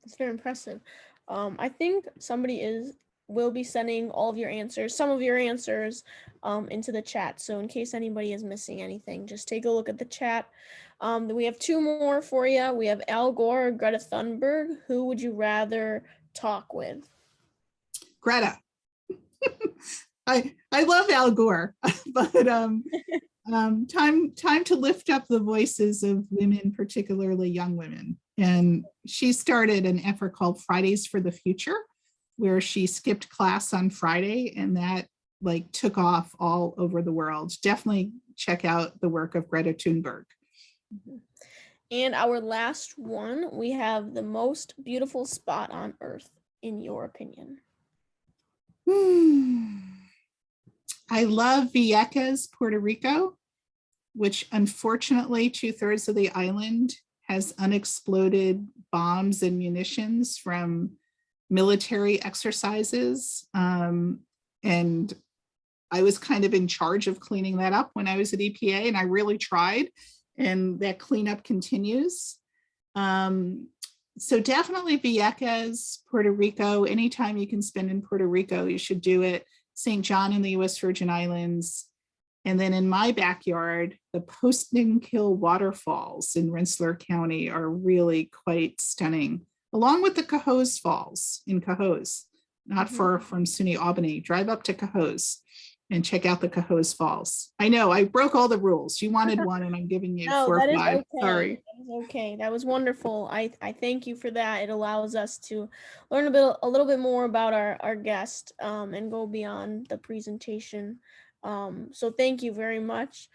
That's very impressive. I think somebody will be sending all of your answers, some of your answers, into the chat. So in case anybody is missing anything, just take a look at the chat. We have two more for you. We have Al Gore or Greta Thunberg. Who would you rather talk with? Greta. I love Al Gore, but time to lift up the voices of women, particularly young women. And she started an effort called Fridays for the Future, where she skipped class on Friday, and that like took off all over the world. Definitely check out the work of Greta Thunberg. And our last one, we have the most beautiful spot on Earth, in your opinion. I love Vieques, Puerto Rico, which unfortunately 2/3 of the island has unexploded bombs and munitions from military exercises. And I was kind of in charge of cleaning that up when I was at EPA, and I really tried, and that cleanup continues. So definitely Vieques, Puerto Rico. Anytime you can spend in Puerto Rico, you should do it. St. John in the US Virgin Islands. And then in my backyard, the Postman-Kill waterfalls in Rensselaer County are really quite stunning, along with the Cohoes Falls in Cohoes, not far from SUNY Albany. Drive up to Cohoes and check out the Cohoes Falls. I know I broke all the rules. You wanted one, and I'm giving you 4 or 5. Okay. Sorry. That is okay. That was wonderful. I thank you for that. It allows us to learn a little bit more about our guest, and go beyond the presentation. So thank you very much.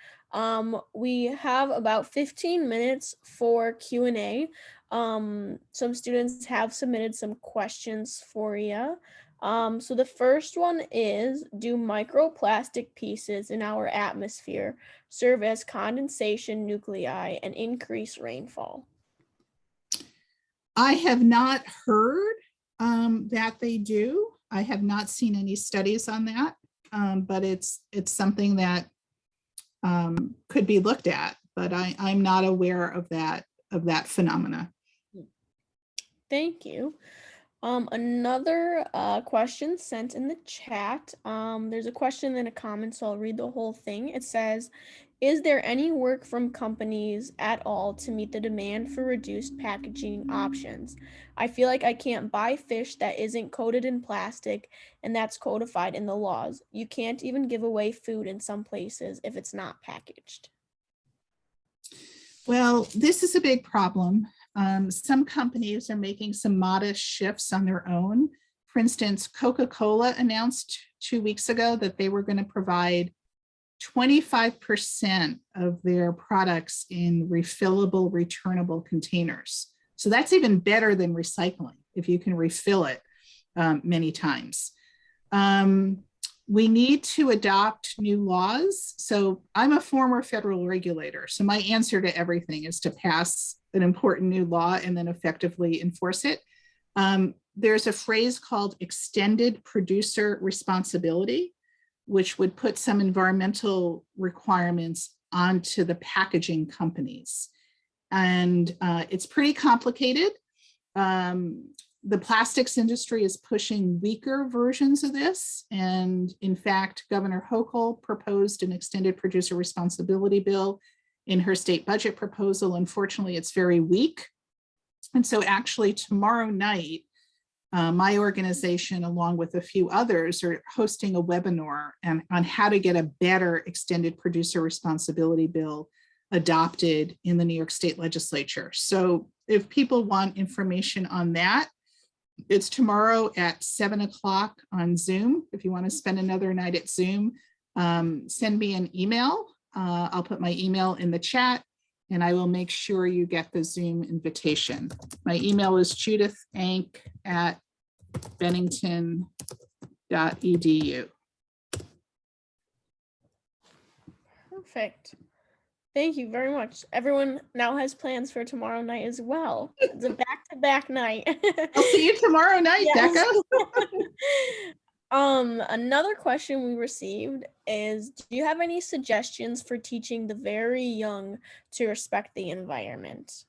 We have about 15 minutes for Q&A. Some students have submitted some questions for you. So the first one is, do microplastic pieces in our atmosphere serve as condensation nuclei and increase rainfall? I have not heard that they do. I have not seen any studies on that, but it's something that could be looked at, but I'm not aware of that phenomena. Thank you. Another question sent in the chat. There's a question and a comment, so I'll read the whole thing. It says, is there any work from companies at all to meet the demand for reduced packaging options? I feel like I can't buy fish that isn't coated in plastic, and that's codified in the laws. You can't even give away food in some places if it's not packaged. Well, this is a big problem. Some companies are making some modest shifts on their own. For instance, Coca-Cola announced 2 weeks ago that they were going to provide 25% of their products in refillable, returnable containers. So that's even better than recycling if you can refill it many times. We need to adopt new laws. So I'm a former federal regulator. So my answer to everything is to pass an important new law and then effectively enforce it. There's a phrase called extended producer responsibility, which would put some environmental requirements onto the packaging companies. And it's pretty complicated. The plastics industry is pushing weaker versions of this. And in fact, Governor Hochul proposed an extended producer responsibility bill in her state budget proposal. Unfortunately, it's very weak. And so actually tomorrow night, my organization, along with a few others, are hosting a webinar on how to get a better extended producer responsibility bill adopted in the New York State Legislature. So if people want information on that, it's tomorrow at 7 o'clock on Zoom. If you want to spend another night at Zoom, send me an email. I'll put my email in the chat and I will make sure you get the Zoom invitation. My email is judithenck@bennington.edu. Perfect. Thank you very much. Everyone now has plans for tomorrow night as well. It's a back-to-back night. I'll see you tomorrow night, Yes. Becca. Another question we received is, do you have any suggestions for teaching the very young to respect the environment?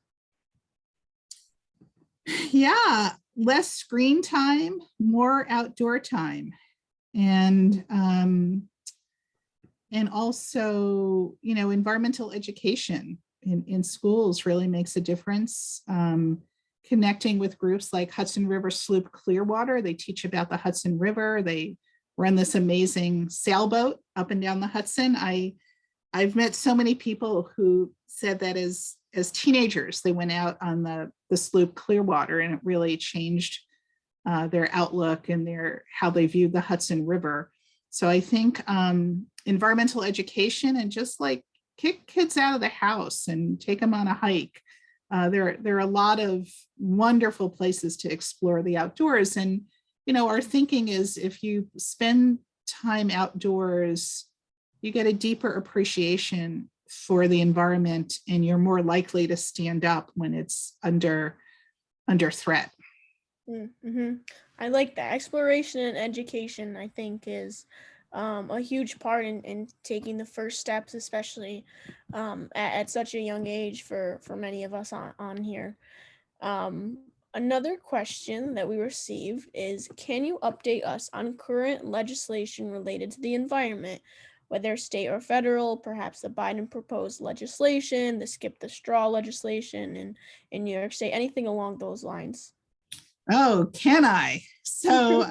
Yeah, less screen time, more outdoor time. And also, you know, environmental education in schools really makes a difference. Connecting with groups like Hudson River Sloop Clearwater, they teach about the Hudson River. They run this amazing sailboat up and down the Hudson. I've met so many people who said that as teenagers, they went out on the sloop Clearwater, and it really changed their outlook and how they viewed the Hudson River. So I think environmental education and just like kick kids out of the house and take them on a hike. There are a lot of wonderful places to explore the outdoors. And, you know, our thinking is if you spend time outdoors, you get a deeper appreciation for the environment and you're more likely to stand up when it's under threat. Mm-hmm. I like that. Exploration and education, I think, is a huge part in taking the first steps, especially at such a young age for many of us on here. Another question that we received is, can you update us on current legislation related to the environment, whether state or federal, perhaps the Biden proposed legislation, the skip the straw legislation in New York State, anything along those lines? Oh, can I? So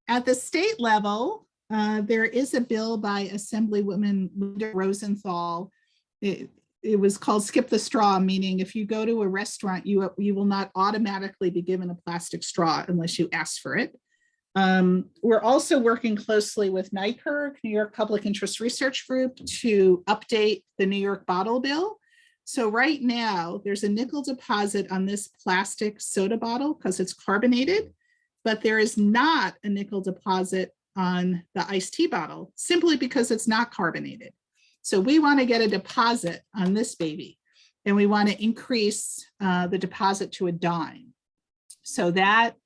at the state level, there is a bill by Assemblywoman Linda Rosenthal. It was called Skip the Straw, meaning if you go to a restaurant, you will not automatically be given a plastic straw unless you ask for it. We're also working closely with NYPIRG, New York Public Interest Research Group, to update the New York bottle bill. So right now, there's a nickel deposit on this plastic soda bottle because it's carbonated, but there is not a nickel deposit on the iced tea bottle simply because it's not carbonated. So we want to get a deposit on this baby, and we want to increase the deposit to $0.10. So that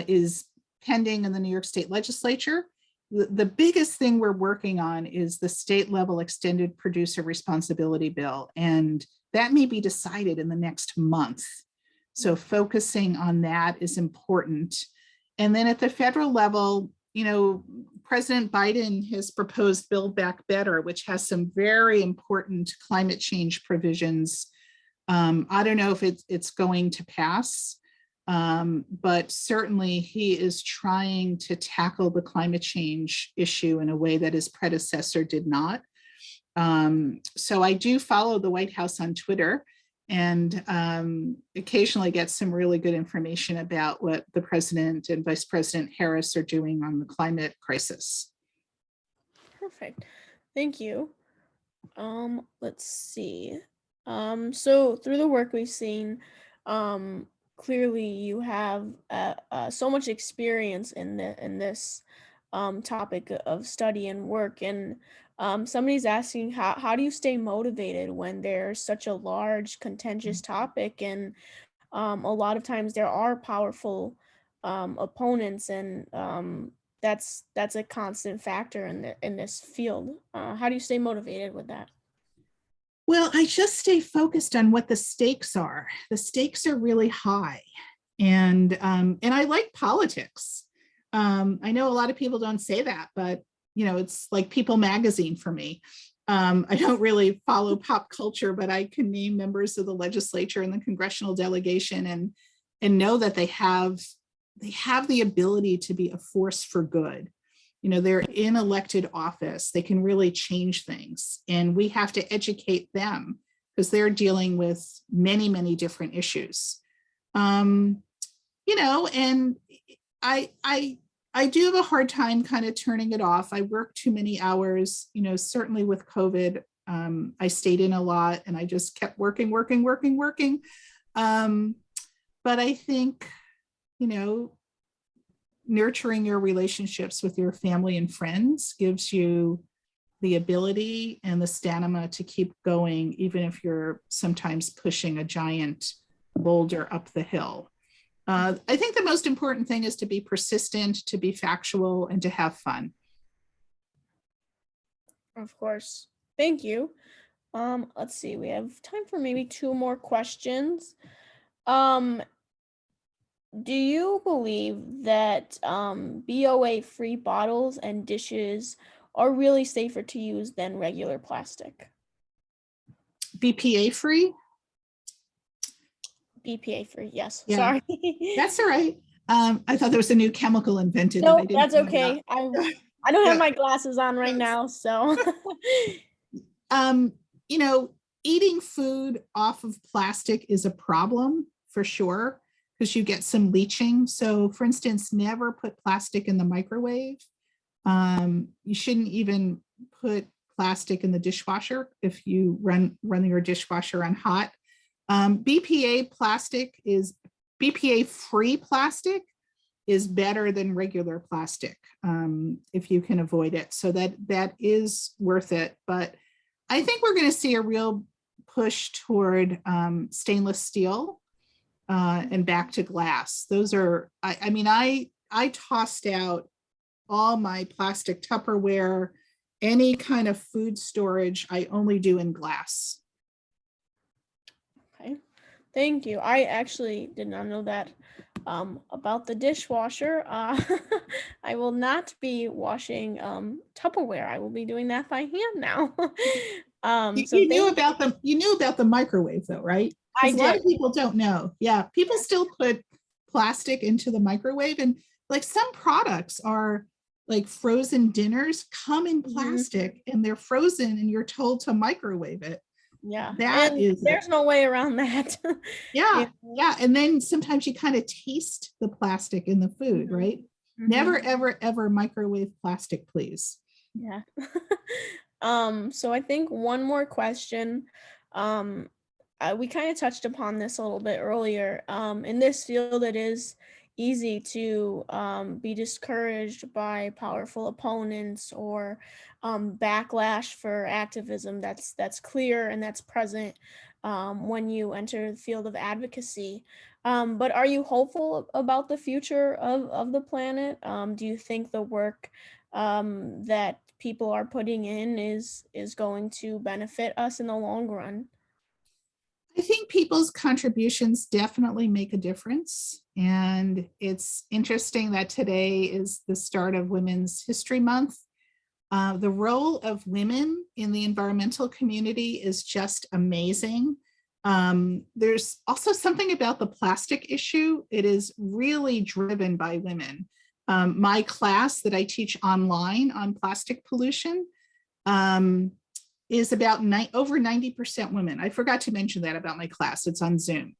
is pending in the New York State Legislature. The biggest thing we're working on is the state level extended producer responsibility bill, and that may be decided in the next month. So focusing on that is important. And then at the federal level, you know, President Biden has proposed Build Back Better, which has some very important climate change provisions. I don't know if it's going to pass. But certainly he is trying to tackle the climate change issue in a way that his predecessor did not. So I do follow the White House on Twitter and occasionally get some really good information about what the president and Vice President Harris are doing on the climate crisis. Perfect. Thank you. Let's see. So through the work we've seen, clearly you have so much experience in this topic of study and work, and somebody's asking how do you stay motivated when there's such a large contentious topic, and a lot of times there are powerful opponents, and that's a constant factor in this field. How do you stay motivated with that? Well, I just stay focused on what the stakes are. The stakes are really high, and I like politics. I know a lot of people don't say that, but it's like People Magazine for me. I don't really follow pop culture, but I can name members of the legislature and the congressional delegation, and know that they have the ability to be a force for good. They're in elected office. They can really change things, and we have to educate them because they're dealing with many, many different issues. And I do have a hard time kind of turning it off. I work too many hours, certainly with COVID. I stayed in a lot and I just kept working. But I think, nurturing your relationships with your family and friends gives you the ability and the stamina to keep going, even if you're sometimes pushing a giant boulder up the hill. I think the most important thing is to be persistent, to be factual, and to have fun. Of course. Thank you. Let's see, we have time for maybe 2 more questions. Do you believe that BOA-free bottles and dishes are really safer to use than regular plastic? BPA free? BPA-free, yes. Yeah. Sorry. That's all right. I thought there was a new chemical invented. No, that I didn't that's know okay. about. I don't have Yeah. my glasses on right now, so. Eating food off of plastic is a problem for sure, because you get some leaching. So for instance, never put plastic in the microwave. You shouldn't even put plastic in the dishwasher if you run your dishwasher on hot. BPA free plastic is better than regular plastic if you can avoid it. So that is worth it. But I think we're going to see a real push toward stainless steel and back to glass. Those are, I tossed out all my plastic Tupperware, any kind of food storage, I only do in glass. Okay, thank you. I actually did not know that about the dishwasher. I will not be washing Tupperware. I will be doing that by hand now. You knew about the microwave though, right? I A lot did. of people don't know. Yeah, people still put plastic into the microwave, and like some products are like frozen dinners come in plastic and they're frozen and you're told to microwave it. Yeah, That and is there's no way around that. yeah. And then sometimes you kind of taste the plastic in the food, right? Never, ever, ever microwave plastic, please. Yeah. So I think one more question. We kind of touched upon this a little bit earlier. In this field, it is easy to be discouraged by powerful opponents or backlash for activism that's clear and that's present when you enter the field of advocacy. But are you hopeful about the future of the planet? Do you think the work that people are putting in is going to benefit us in the long run? I think people's contributions definitely make a difference. And it's interesting that today is the start of Women's History Month. The role of women in the environmental community is just amazing. There's also something about the plastic issue. It is really driven by women. My class that I teach online on plastic pollution is about over 90% women. I forgot to mention that about my class. It's on Zoom.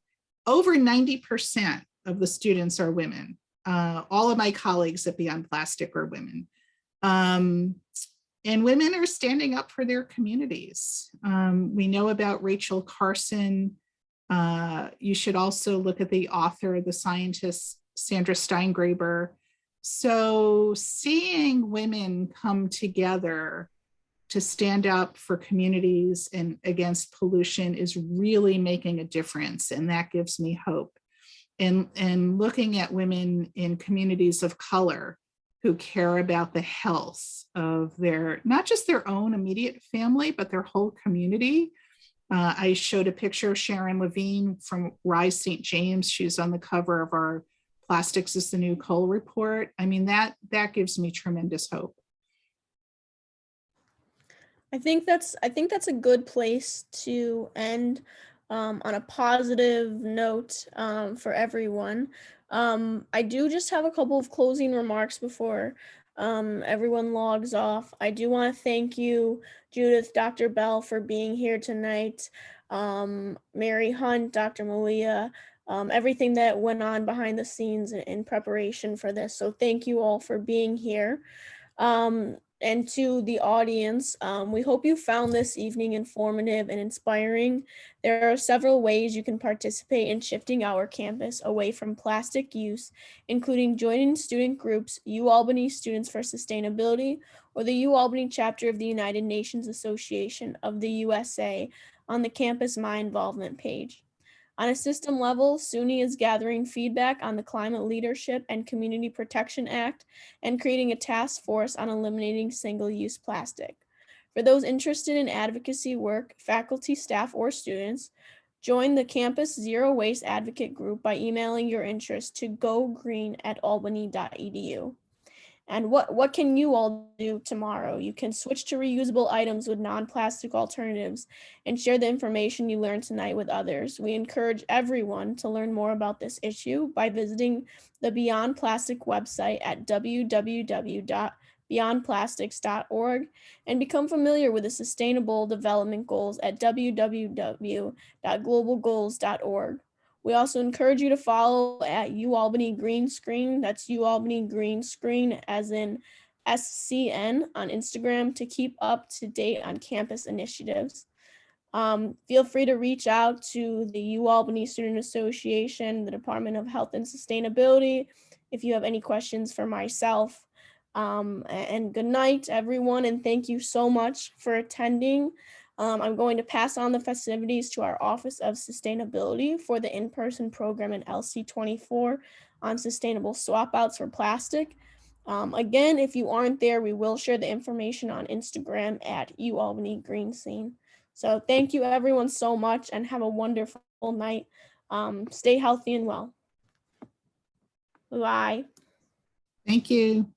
Over 90% of the students are women. All of my colleagues at Beyond Plastic are women. And women are standing up for their communities. We know about Rachel Carson. You should also look at the author, the scientist, Sandra Steingraber. So seeing women come together to stand up for communities and against pollution is really making a difference, and that gives me hope. And looking at women in communities of color who care about the health of their, not just their own immediate family, but their whole community, I showed a picture of Sharon Levine from Rise St. James. She's on the cover of our Plastics is the New Coal report. I mean, that gives me tremendous hope. I think that's a good place to end on a positive note for everyone. I do just have a couple of closing remarks before everyone logs off. I do want to thank you, Judith, Dr. Bell, for being here tonight. Mary Hunt, Dr. Malia, everything that went on behind the scenes in preparation for this. So thank you all for being here. And to the audience, we hope you found this evening informative and inspiring. There are several ways you can participate in shifting our campus away from plastic use, including joining student groups, UAlbany Students for Sustainability, or the UAlbany chapter of the United Nations Association of the USA on the Campus My Involvement page. On a system level, SUNY is gathering feedback on the Climate Leadership and Community Protection Act and creating a task force on eliminating single-use plastic. For those interested in advocacy work, faculty, staff, or students, join the Campus Zero Waste Advocate Group by emailing your interest to gogreen@albany.edu. And what can you all do tomorrow? You can switch to reusable items with non-plastic alternatives and share the information you learned tonight with others. We encourage everyone to learn more about this issue by visiting the Beyond Plastic website at www.beyondplastics.org and become familiar with the Sustainable Development Goals at www.globalgoals.org. We also encourage you to follow at UAlbany Green Screen. That's UAlbany Green Screen as in SCN on Instagram to keep up to date on campus initiatives. Feel free to reach out to the UAlbany Student Association, the Department of Health and Sustainability, if you have any questions for myself. And good night, everyone, and thank you so much for attending. I'm going to pass on the festivities to our Office of Sustainability for the in-person program in LC24 on sustainable swap outs for plastic. Again, if you aren't there, we will share the information on Instagram at UAlbany Green Scene. So thank you everyone so much and have a wonderful night. Stay healthy and well. Bye. Thank you.